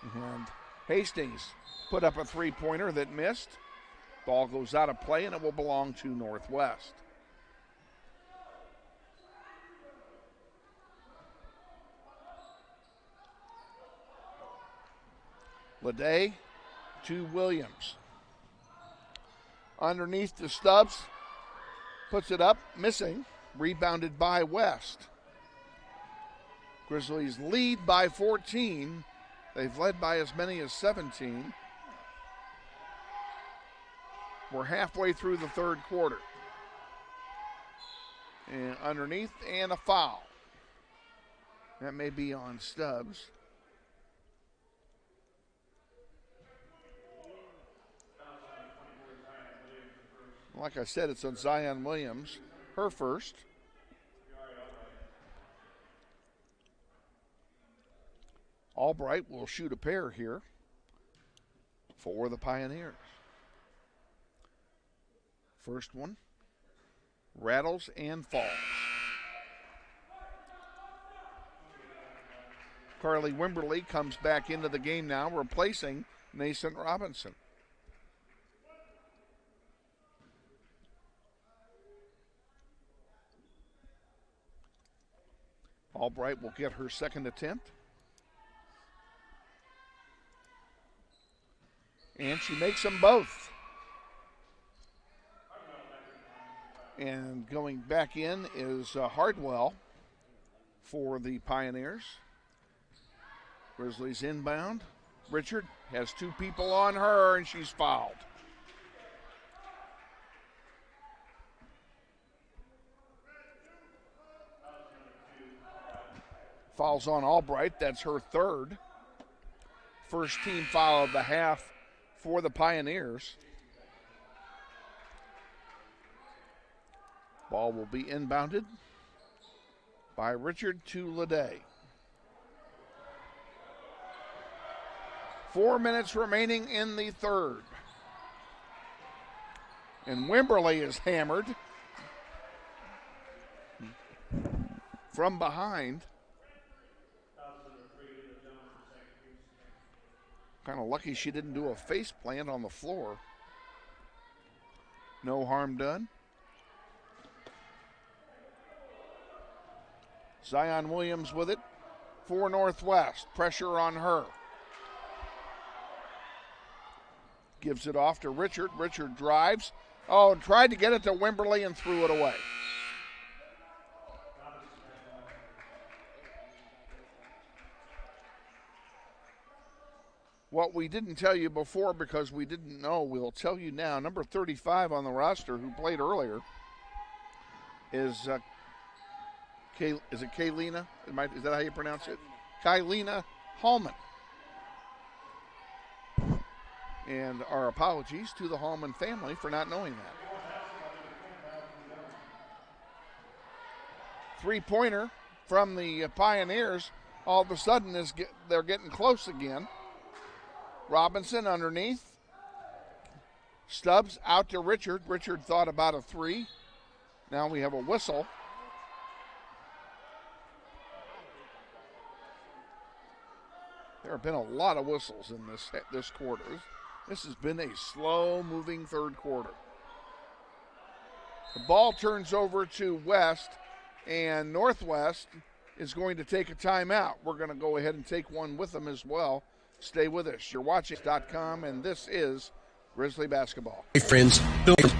And Hastings put up a three-pointer that missed. Ball goes out of play, and it will belong to Northwest. Leday to Williams. Underneath to Stubbs. Puts it up, missing. Rebounded by West. Grizzlies lead by 14. They've led by as many as 17. We're halfway through the third quarter. And underneath, and a foul. That may be on Stubbs. Like I said, it's on Zion Williams, her first. Albright will shoot a pair here for the Pioneers. First one rattles and falls. Carly Wimberly comes back into the game now, replacing Mason Robinson. Albright will get her second attempt. And she makes them both. And going back in is Hardwell for the Pioneers. Grizzlies inbound. Richard has two people on her, and she's fouled. Fouls on Albright. That's her third. First team foul of the half for the Pioneers. Ball will be inbounded by Richard to Leday. 4 minutes remaining in the third. And Wimberly is hammered from behind. Kind of lucky she didn't do a face plant on the floor. No harm done. Zion Williams with it for Northwest. Pressure on her. Gives it off to Richard. Richard drives. Oh, tried to get it to Wimberly and threw it away. What we didn't tell you before because we didn't know, we'll tell you now. Number 35 on the roster who played earlier is Is it Kaylina? Is that how you pronounce it? Kylina Hallman. And our apologies to the Hallman family for not knowing that. Three-pointer from the Pioneers all of a sudden they're getting close again. Robinson underneath. Stubbs out to Richard. Richard thought about a three. Now we have a whistle. There have been a lot of whistles in this quarter. This has been a slow-moving third quarter. The ball turns over to West, and Northwest is going to take a timeout. We're going to go ahead and take one with them as well. Stay with us. You're watching .com, and this is Grizzly basketball. Hey friends,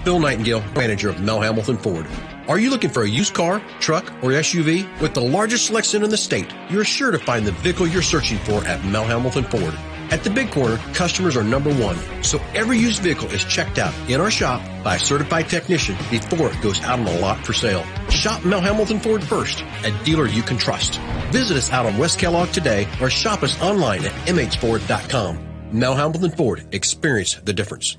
Bill Nightingale, manager of Mel Hamilton Ford. Are you looking for a used car, truck, or SUV? With the largest selection in the state, you're sure to find the vehicle you're searching for at Mel Hamilton Ford. At the Big Corner, customers are number one, so every used vehicle is checked out in our shop by a certified technician before it goes out on the lot for sale. Shop Mel Hamilton Ford first, a dealer you can trust. Visit us out on West Kellogg today or shop us online at mhford.com. Mel Hamilton Ford, experience the difference.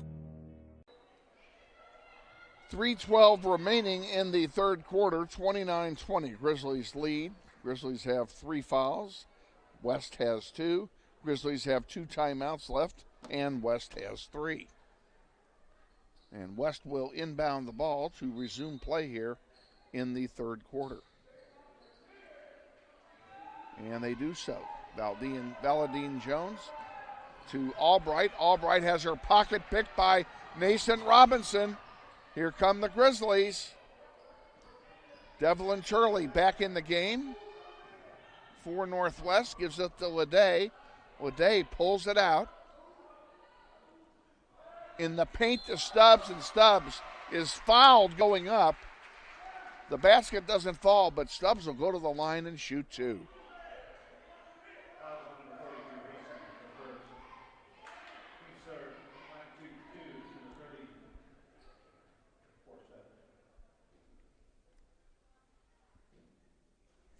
3:12 remaining in the third quarter, 29-20. Grizzlies lead. Grizzlies have 3 fouls. West has 2. Grizzlies have 2 timeouts left, and West has 3. And West will inbound the ball to resume play here in the third quarter. And they do so. Valadine Jones to Albright. Albright has her pocket picked by Nason Robinson. Here come the Grizzlies. Devlin Turley back in the game for Northwest. Gives it to Leday. Leday pulls it out. In the paint to Stubbs, and Stubbs is fouled going up. The basket doesn't fall, but Stubbs will go to the line and shoot 2.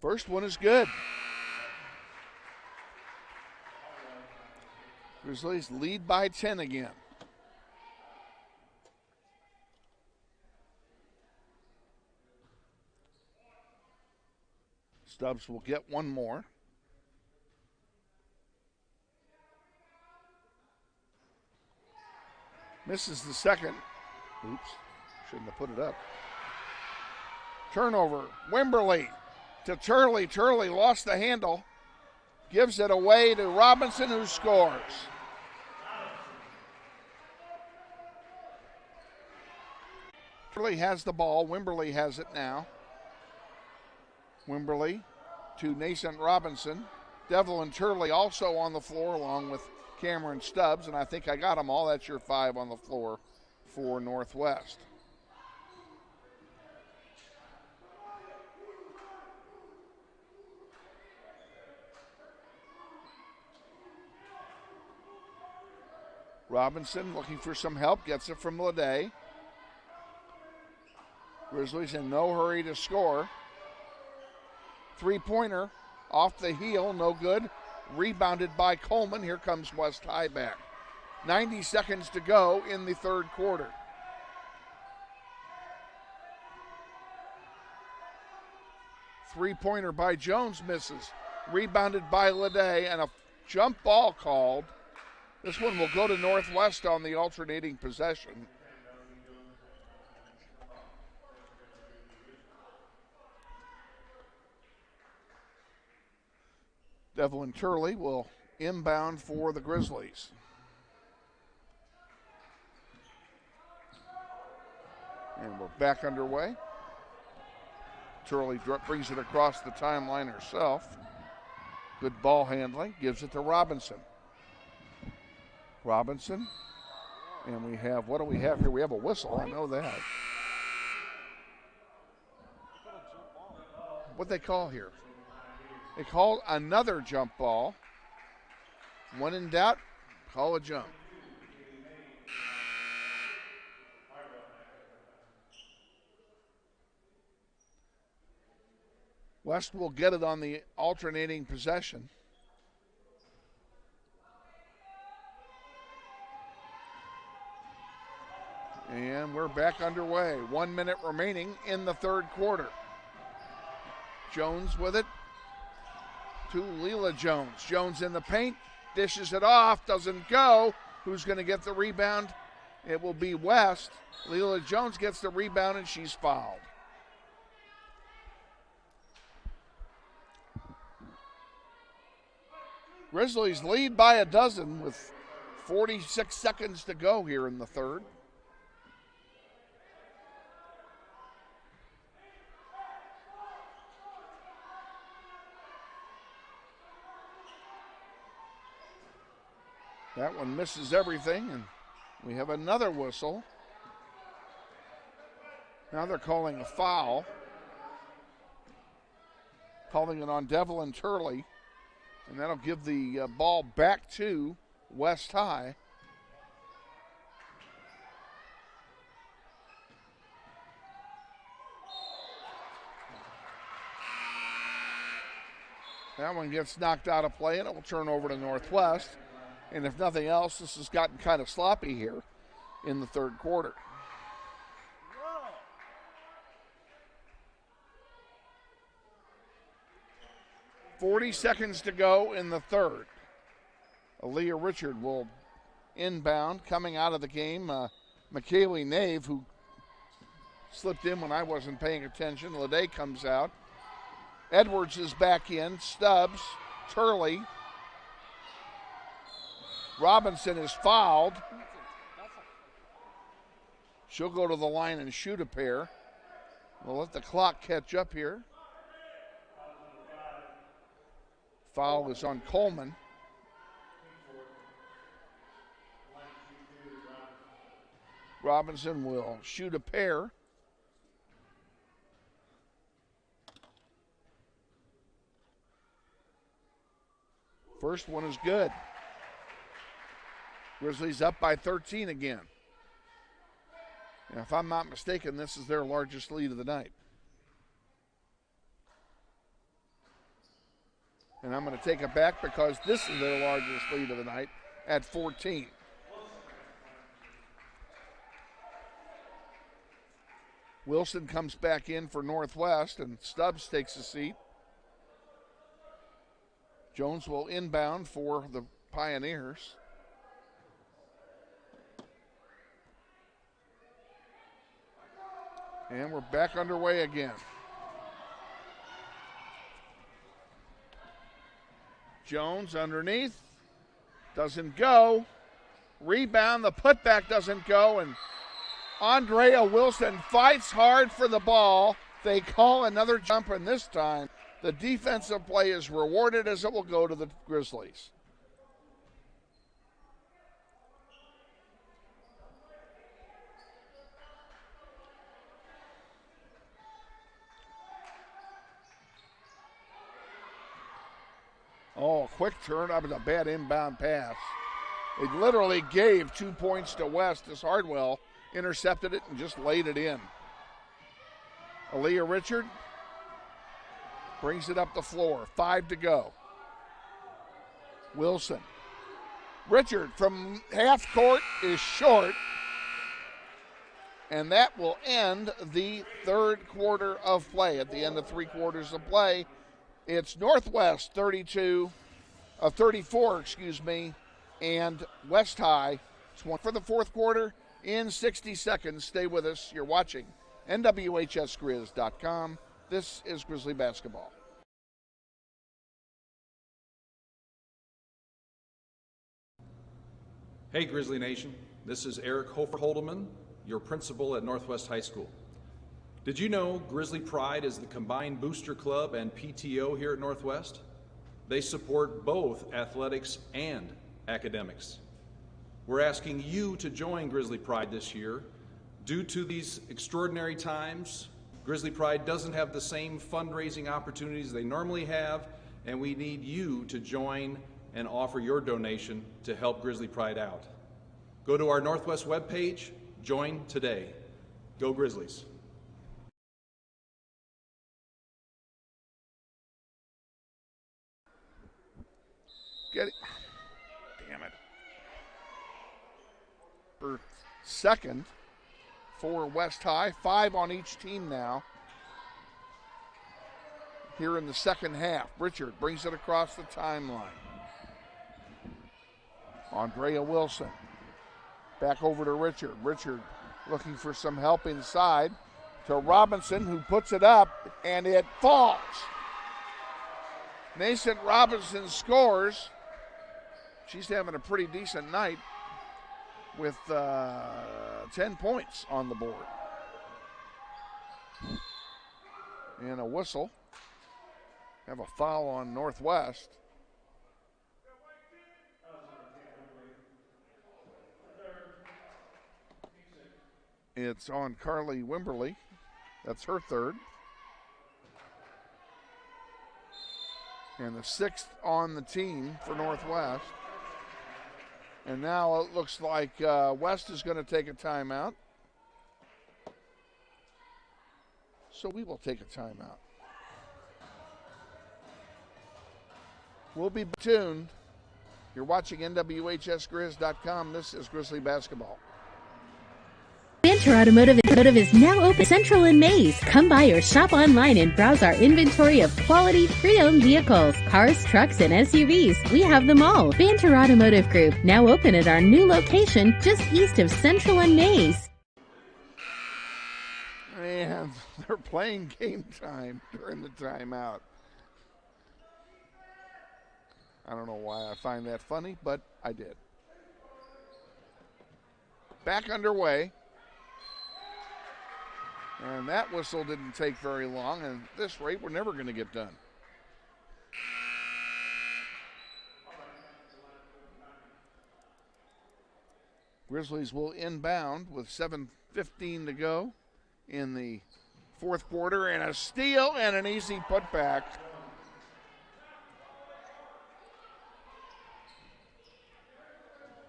First one is good. Grizzlies lead by 10 again. Stubbs will get one more. Misses the second. Oops, shouldn't have put it up. Turnover, Wimberly to Turley. Turley lost the handle. Gives it away to Robinson, who scores. Turley has the ball. Wimberly has it now. Wimberly to Nascent Robinson. Devlin Turley also on the floor along with Cameron Stubbs, and I think I got them all. That's your 5 on the floor for Northwest. Robinson looking for some help, gets it from Leday. Grizzlies in no hurry to score. Three-pointer off the heel, no good. Rebounded by Coleman. Here comes West High back. 90 seconds to go in the third quarter. Three-pointer by Jones misses. Rebounded by Leday, and a jump ball called. This one will go to Northwest on the alternating possession. Devlin Turley will inbound for the Grizzlies. And we're back underway. Turley brings it across the timeline herself. Good ball handling, gives it to Robinson. Robinson, and we have, what do we have here? We have a whistle, I know that. What'd they call here? They called another jump ball. When in doubt, call a jump. West will get it on the alternating possession. And we're back underway. 1 minute remaining in the third quarter. Jones with it to Leela Jones. Jones in the paint, dishes it off, doesn't go. Who's going to get the rebound? It will be West. Leela Jones gets the rebound and she's fouled. Grizzlies lead by a dozen with 46 seconds to go here in the third. That one misses everything, and we have another whistle. Now they're calling a foul. Calling it on Devlin Turley. And that'll give the ball back to West High. That one gets knocked out of play, and it will turn over to Northwest. And if nothing else, this has gotten kind of sloppy here in the third quarter. Whoa. 40 seconds to go in the third. Aaliyah Richard will inbound. Coming out of the game, McKaylee Nave, who slipped in when I wasn't paying attention. Lede comes out. Edwards is back in. Stubbs, Turley. Robinson is fouled. She'll go to the line and shoot a pair. We'll let the clock catch up here. Foul is on Coleman. Robinson will shoot a pair. First one is good. Grizzlies up by 13 again. And if I'm not mistaken, this is their largest lead of the night. And I'm going to take it back because this is their largest lead of the night at 14. Wilson comes back in for Northwest, and Stubbs takes a seat. Jones will inbound for the Pioneers. And we're back underway again. Jones underneath. Doesn't go. Rebound. The putback doesn't go. And Andrea Wilson fights hard for the ball. They call another jumper, and this time the defensive play is rewarded as it will go to the Grizzlies. Oh, quick turn. That was a bad inbound pass. It literally gave 2 points to West as Hardwell intercepted it and just laid it in. Aaliyah Richard brings it up the floor. 5 to go. Wilson. Richard from half court is short. And that will end the third quarter of play. At the end of 3 quarters of play, it's Northwest 34, and West High 20 for the fourth quarter in 60 seconds. Stay with us. You're watching NWHSGrizz.com. This is Grizzly Basketball. Hey, Grizzly Nation. This is Eric Hofer-Holdeman, your principal at Northwest High School. Did you know Grizzly Pride is the combined booster club and PTO here at Northwest? They support both athletics and academics. We're asking you to join Grizzly Pride this year. Due to these extraordinary times, Grizzly Pride doesn't have the same fundraising opportunities they normally have, and we need you to join and offer your donation to help Grizzly Pride out. Go to our Northwest webpage, join today. Go Grizzlies. getting... Damn it. For second for West High. 5 on each team now. Here in the second half. Richard brings it across the timeline. Andrea Wilson. Back over to Richard. Richard looking for some help inside to Robinson, who puts it up, and it falls. Nascent Robinson scores. She's having a pretty decent night with 10 points on the board. And a whistle. Have a foul on Northwest. It's on Carly Wimberly. That's her third. And the 6th on the team for Northwest. And now it looks like West is going to take a timeout. So we will take a timeout. We'll be tuned. You're watching NWHSGrizz.com. This is Grizzly Basketball. Banter Automotive is now open Central and Mays. Come by or shop online and browse our inventory of quality pre-owned vehicles, cars, trucks, and SUVs. We have them all. Banter Automotive Group, now open at our new location just east of Central and Mays. And they're playing game time during the timeout. I don't know why I find that funny, but I did. Back underway. And that whistle didn't take very long, and at this rate, we're never going to get done. Grizzlies will inbound with 7:15 to go in the fourth quarter, and a steal and an easy putback.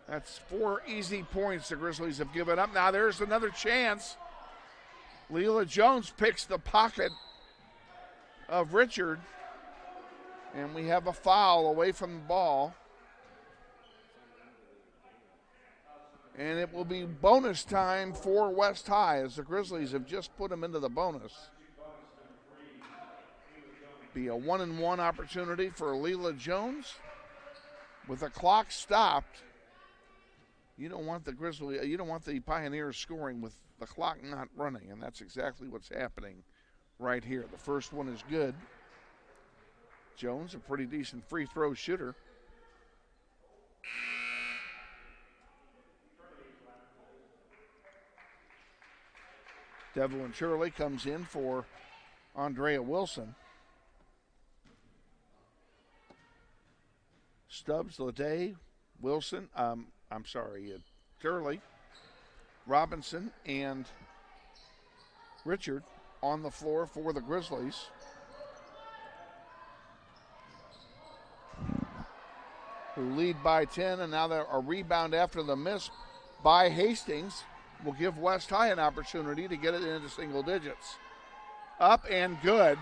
That's 4 easy points the Grizzlies have given up. Now there's another chance. Leila Jones picks the pocket of Richard, and we have a foul away from the ball. And it will be bonus time for West High, as the Grizzlies have just put them into the bonus. Be a 1-and-1 opportunity for Leila Jones. With the clock stopped, you don't want the Pioneers scoring with the clock not running, and that's exactly what's happening right here. The first one is good. Jones, a pretty decent free throw shooter. Devlin Shirley comes in for Andrea Wilson. Stubbs, Leday, Wilson, Shirley, Robinson, and Richard on the floor for the Grizzlies. Who lead by 10, and now they're a rebound after the miss by Hastings will give West High an opportunity to get it into single digits. Up and good.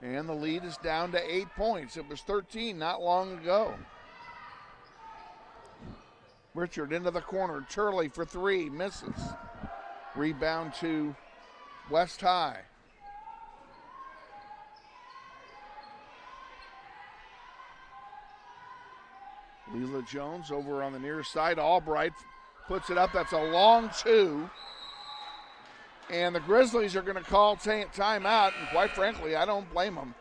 And the lead is down to 8 points. It was 13 not long ago. Richard into the corner. Turley for 3, misses. Rebound to West High. Leila Jones over on the near side. Albright puts it up. That's a long 2. And the Grizzlies are going to call timeout, and quite frankly, I don't blame them.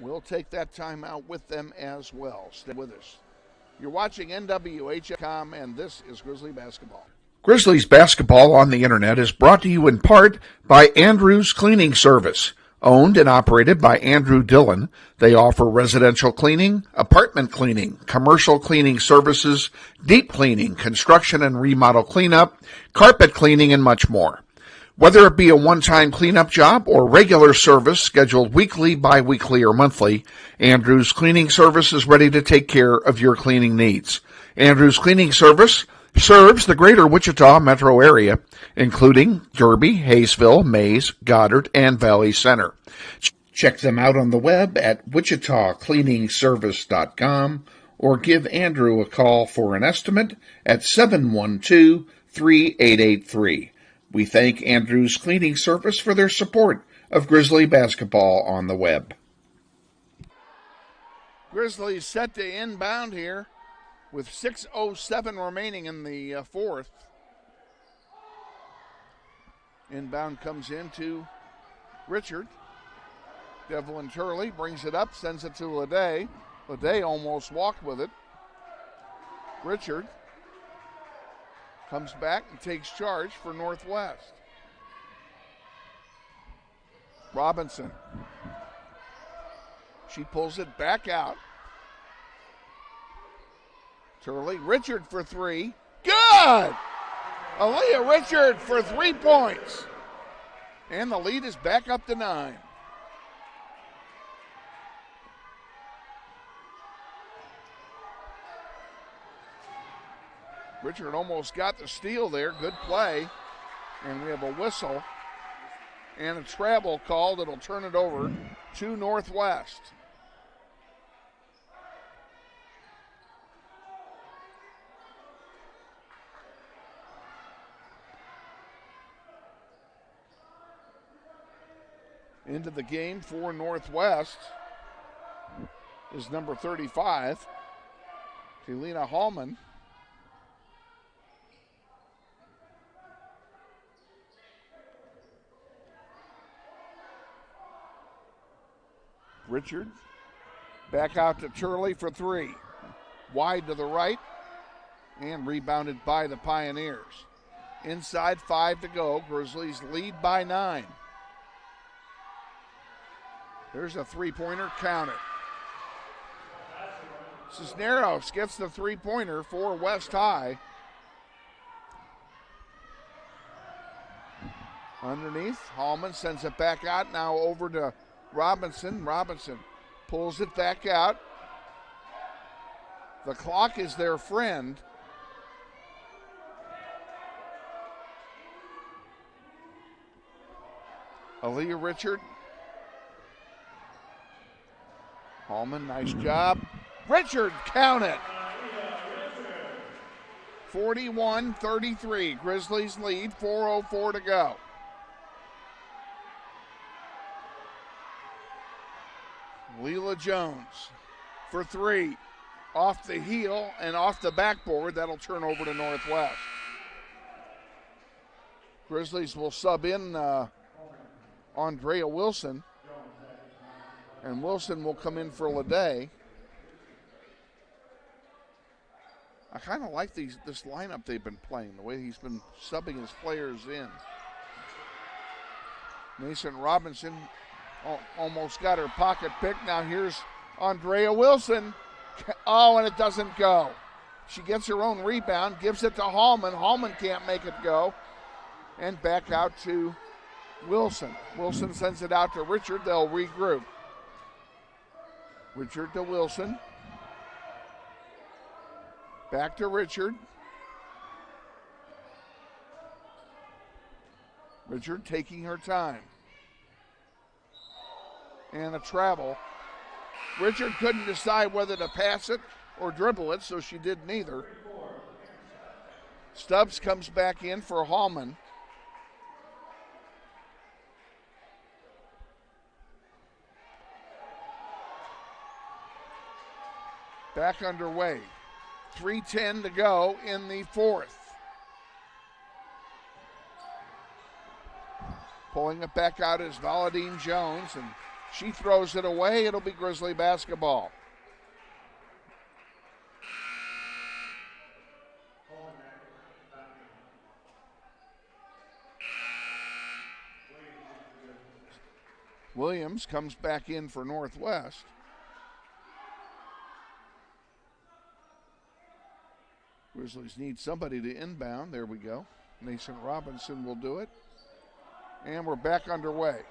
We'll take that timeout with them as well. Stay with us. You're watching NWH.com, and this is Grizzly Basketball. Grizzlies Basketball on the Internet is brought to you in part by Andrew's Cleaning Service. Owned and operated by Andrew Dillon, they offer residential cleaning, apartment cleaning, commercial cleaning services, deep cleaning, construction and remodel cleanup, carpet cleaning, and much more. Whether it be a one-time cleanup job or regular service scheduled weekly, bi-weekly, or monthly, Andrew's Cleaning Service is ready to take care of your cleaning needs. Andrew's Cleaning Service serves the greater Wichita metro area, including Derby, Hayesville, Mays, Goddard, and Valley Center. Check them out on the web at wichitacleaningservice.com or give Andrew a call for an estimate at 712-3883. We thank Andrew's Cleaning Service for their support of Grizzly basketball on the web. Grizzlies set to inbound here with 6:07 remaining in the fourth. Inbound comes into Richard. Devlin Turley brings it up, sends it to Leday. Leday almost walked with it. Richard comes back and takes charge for Northwest. Robinson. She pulls it back out. Turley, Richard for three. Good! Aaliyah Richard for 3 points. And the lead is back up to 9. Richard almost got the steal there. Good play. And we have a whistle and a travel call that'll turn it over to Northwest. Into the game for Northwest is number 35, Helena Hallman. Richard back out to Turley for three. Wide to the right and rebounded by the Pioneers. Inside 5 to go. Grizzlies lead by 9. There's a three-pointer, count it. Cisneros gets the three-pointer for West High. Underneath, Hallman sends it back out, now over to Robinson. Robinson pulls it back out. The clock is their friend. Aaliyah Richard. Hallman, nice job. Richard, count it. 41-33. Grizzlies lead, 4:04 to go. Leela Jones for three. Off the heel and off the backboard. That'll turn over to Northwest. Grizzlies will sub in Andrea Wilson. And Wilson will come in for Leday. I kind of like this lineup they've been playing, the way he's been subbing his players in. Mason Robinson almost got her pocket picked. Now here's Andrea Wilson. Oh, and it doesn't go. She gets her own rebound, gives it to Hallman. Hallman can't make it go. And back out to Wilson. Wilson sends it out to Richard. They'll regroup. Richard to Wilson. Back to Richard. Richard taking her time. And a travel. Richard couldn't decide whether to pass it or dribble it, so she did neither. Stubbs comes back in for Hallman. Back underway. 3:10 to go in the fourth. Pulling it back out is Valadine Jones, and she throws it away. It'll be Grizzly basketball. Williams comes back in for Northwest. Grizzlies need somebody to inbound. There we go. Mason Robinson will do it. And we're back underway.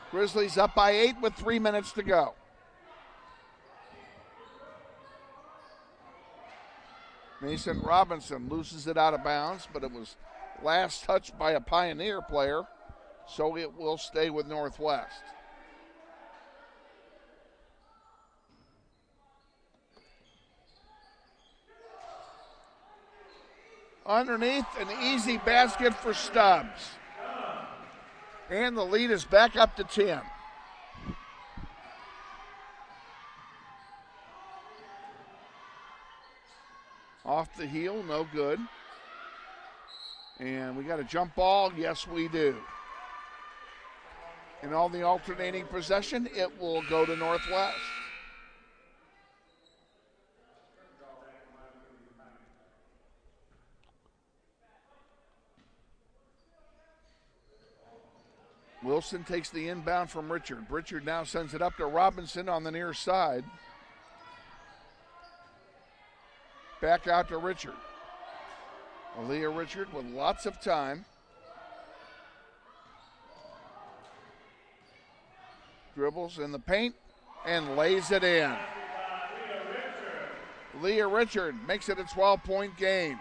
Grizzlies up by 8 with 3 minutes to go. Mason Robinson loses it out of bounds, but it was last touched by a Pioneer player, so it will stay with Northwest. Underneath, an easy basket for Stubbs. And the lead is back up to 10. Off the heel, no good. And we got a jump ball. Yes, we do. And on the alternating possession, it will go to Northwest. Wilson takes the inbound from Richard. Richard now sends it up to Robinson on the near side. Back out to Richard. Aaliyah Richard with lots of time. Dribbles in the paint and lays it in. Aaliyah Richard makes it a 12-point game.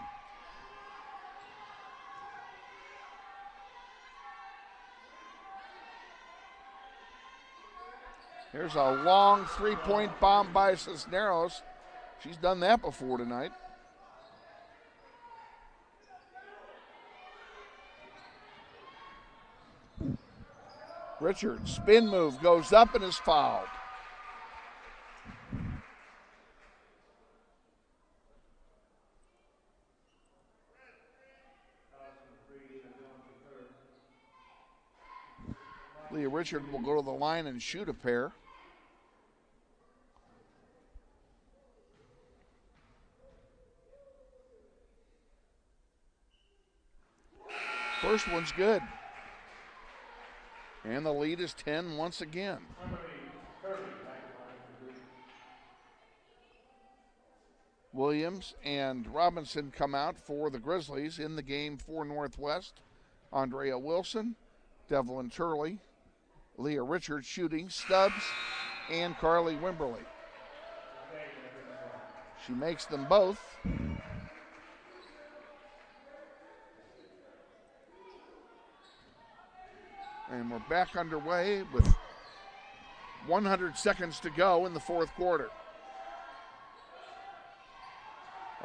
Here's a long three-point bomb by Cisneros. She's done that before tonight. Richard, spin move, goes up and is fouled. Leah Richard will go to the line and shoot a pair. First one's good. And the lead is 10 once again. Williams and Robinson come out for the Grizzlies in the game for Northwest. Andrea Wilson, Devlin Turley, Leah Richards shooting, Stubbs, and Carly Wimberly. She makes them both. And we're back underway with 100 seconds to go in the fourth quarter.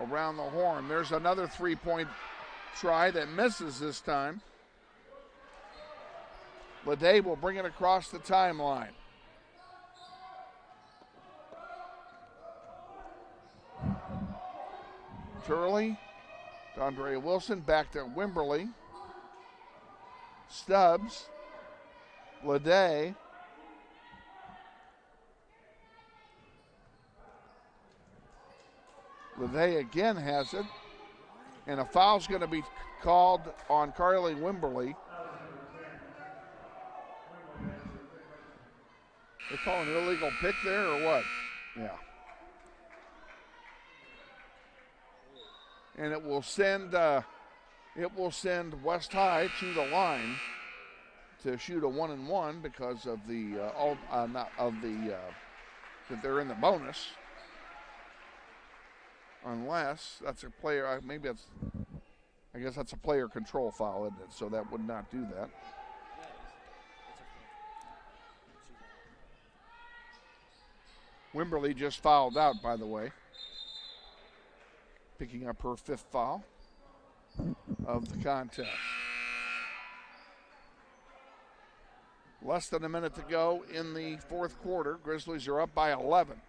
Around the horn, there's another three-point try that misses this time. Lede will bring it across the timeline. Turley to Andrea Wilson, back to Wimberly. Stubbs. Lede. Lede again has it. And a foul's going to be called on Carly Wimberly. They call an illegal pick there or what? Yeah. And it will send West High to the line to shoot a 1-and-1 because of that they're in the bonus. Unless that's a player, I guess that's a player control foul, isn't it? So that would not do that. Wimberly just fouled out, by the way. Picking up her fifth foul of the contest. Less than a minute to go in the fourth quarter. Grizzlies are up by 11.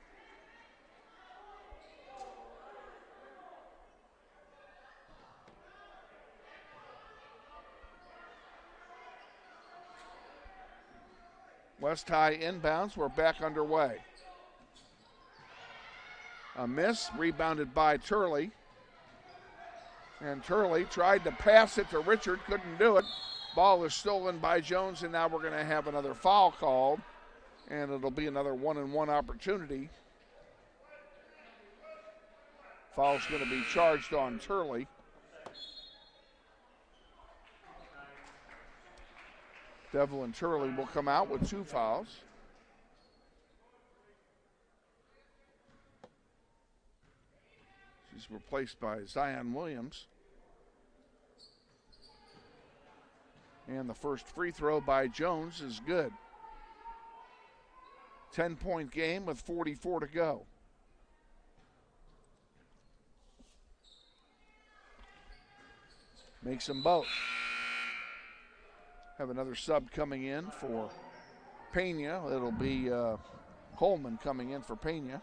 West High inbounds. We're back underway. A miss, rebounded by Turley. And Turley tried to pass it to Richard, couldn't do it. Ball is stolen by Jones, and now we're going to have another foul called. And it'll be another 1-and-1 opportunity. Foul's going to be charged on Turley. Devlin Turley will come out with 2 fouls. He's replaced by Zion Williams. And the first free throw by Jones is good. 10-point game with 44 to go. Makes them both. Have another sub coming in for Pena. It'll be Coleman coming in for Pena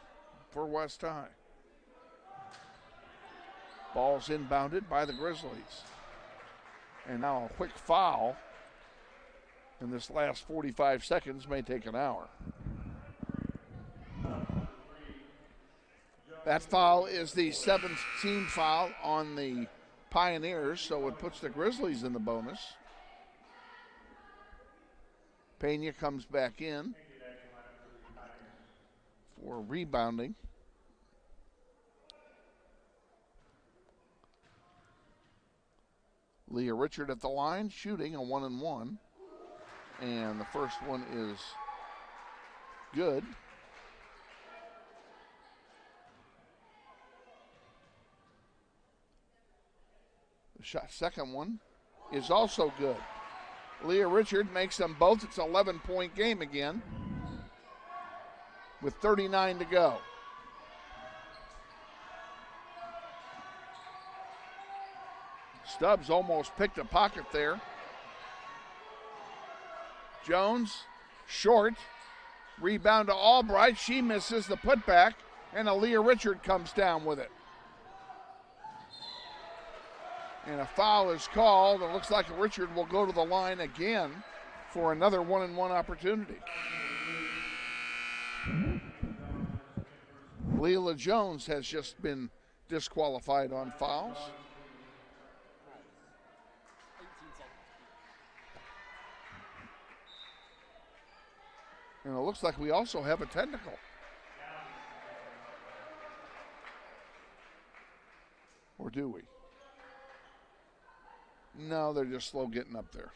for West High. Ball's inbounded by the Grizzlies. And now a quick foul in this last 45 seconds may take an hour. That foul is the 7th team foul on the Pioneers, so it puts the Grizzlies in the bonus. Pena comes back in for rebounding. Leah Richard at the line, shooting a 1-and-1. And the first one is good. The second one is also good. Leah Richard makes them both. It's an 11-point game again with 39 to go. Stubbs almost picked a pocket there. Jones, short. Rebound to Albright. She misses the putback, and Aaliyah Richard comes down with it. And a foul is called. It looks like Richard will go to the line again for another 1-and-1 opportunity. Leila Jones has just been disqualified on fouls. And it looks like we also have a technical. Or do we? No, they're just slow getting up there.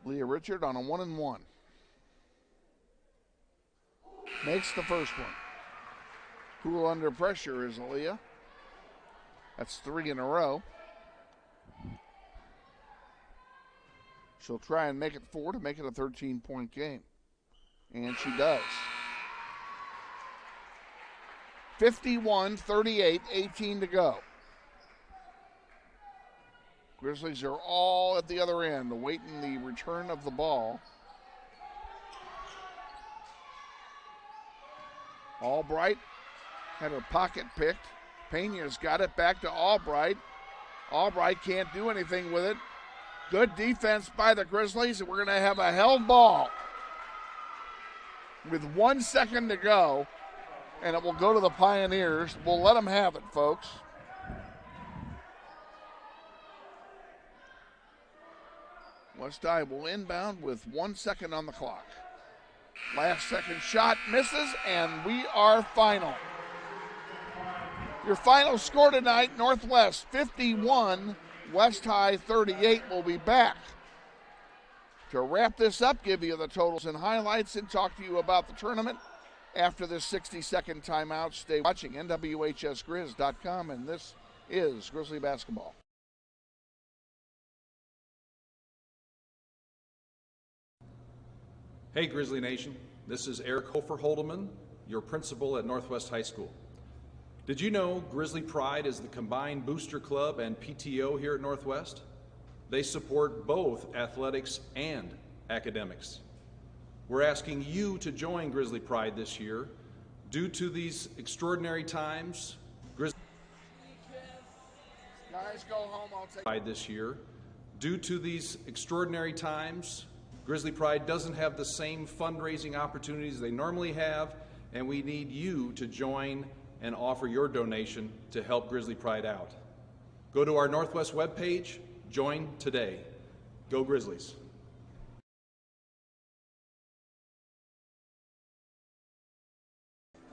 Leah Richard on a 1-and-1. Makes the first one. Cool under pressure is Aaliyah. That's 3 in a row. She'll try and make it 4 to make it a 13-point game. And she does. 51-38, 18 to go. Grizzlies are all at the other end, awaiting the return of the ball. Albright had her pocket picked. Pena's got it back to Albright. Albright can't do anything with it. Good defense by the Grizzlies, and we're going to have a held ball with 1 second to go, and it will go to the Pioneers. We'll let them have it, folks. West High will inbound with 1 second on the clock. Last second shot misses, and we are final. Your final score tonight, Northwest 51, West High 38. Will be back to wrap this up, give you the totals and highlights, and talk to you about the tournament after this 60-second timeout. Stay watching NWHSGrizz.com, and this is Grizzly Basketball. Hey Grizzly Nation, this is Eric Hofer-Holdeman, your principal at Northwest High School. Did you know Grizzly Pride is the combined booster club and PTO here at Northwest? They support both athletics and academics. We're asking you to join Grizzly Pride this year. Due to these extraordinary times, Grizzly Guys, go home. I'll take Pride this year. Due to these extraordinary times, Grizzly Pride doesn't have the same fundraising opportunities they normally have, and we need you to join and offer your donation to help Grizzly Pride out. Go to our Northwest webpage, join today. Go Grizzlies.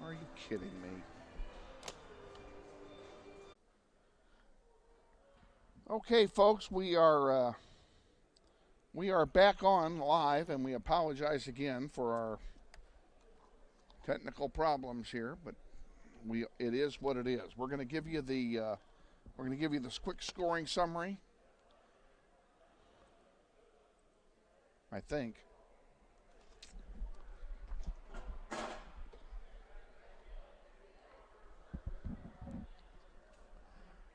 Are you kidding me? Okay, folks, we are back on live, and we apologize again for our technical problems here, but it is what it is. We're going to give you this quick scoring summary. I think.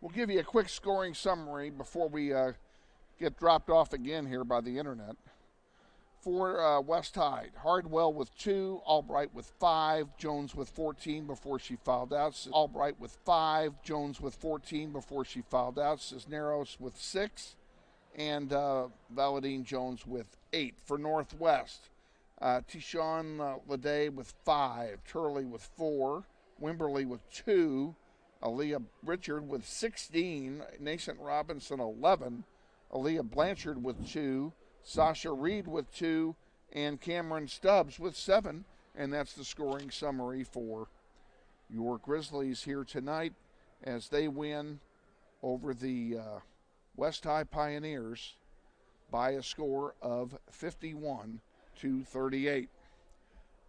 We'll give you a quick scoring summary before we get dropped off again here by the internet. For West Hyde, Hardwell with 2, Albright with 5, Jones with 14 before she fouled out. Albright with 5, Jones with 14 before she fouled out. Cisneros with 6, and Valadine Jones with 8. For Northwest, Tishon Lede with 5, Turley with 4, Wimberley with 2, Aaliyah Richard with 16, Nascent Robinson 11, Aaliyah Blanchard with 2, Sasha Reed with 2, and Cameron Stubbs with 7. And that's the scoring summary for your Grizzlies here tonight as they win over the West High Pioneers by a score of 51-38.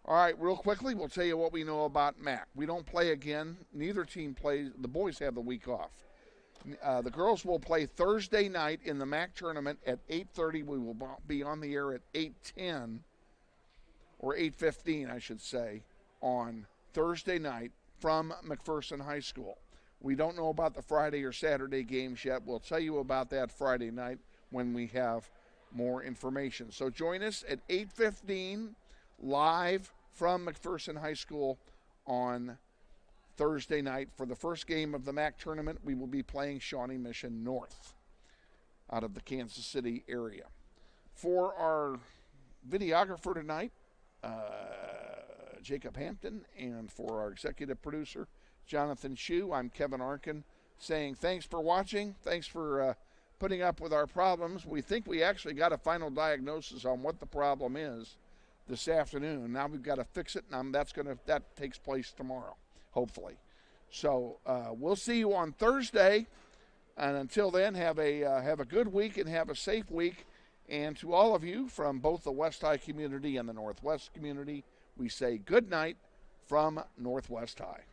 All right, real quickly, we'll tell you what we know about MAC. We don't play again. Neither team plays. The boys have the week off. The girls will play Thursday night in the MAC tournament at 8:30. We will be on the air at 8:10 or 8:15, I should say, on Thursday night from McPherson High School. We don't know about the Friday or Saturday games yet. We'll tell you about that Friday night when we have more information. So join us at 8:15 live from McPherson High School on Thursday night for the first game of the MAC tournament. We will be playing Shawnee Mission North out of the Kansas City area. For our videographer tonight, Jacob Hampton, and for our executive producer, Jonathan Schieu, I'm Kevin Arkin, saying thanks for watching. Thanks for putting up with our problems. We think we actually got a final diagnosis on what the problem is this afternoon. Now we've got to fix it, and that takes place tomorrow, hopefully. So we'll see you on Thursday, and until then, have a good week and have a safe week. And to all of you from both the West High community and the Northwest community, we say good night from Northwest High.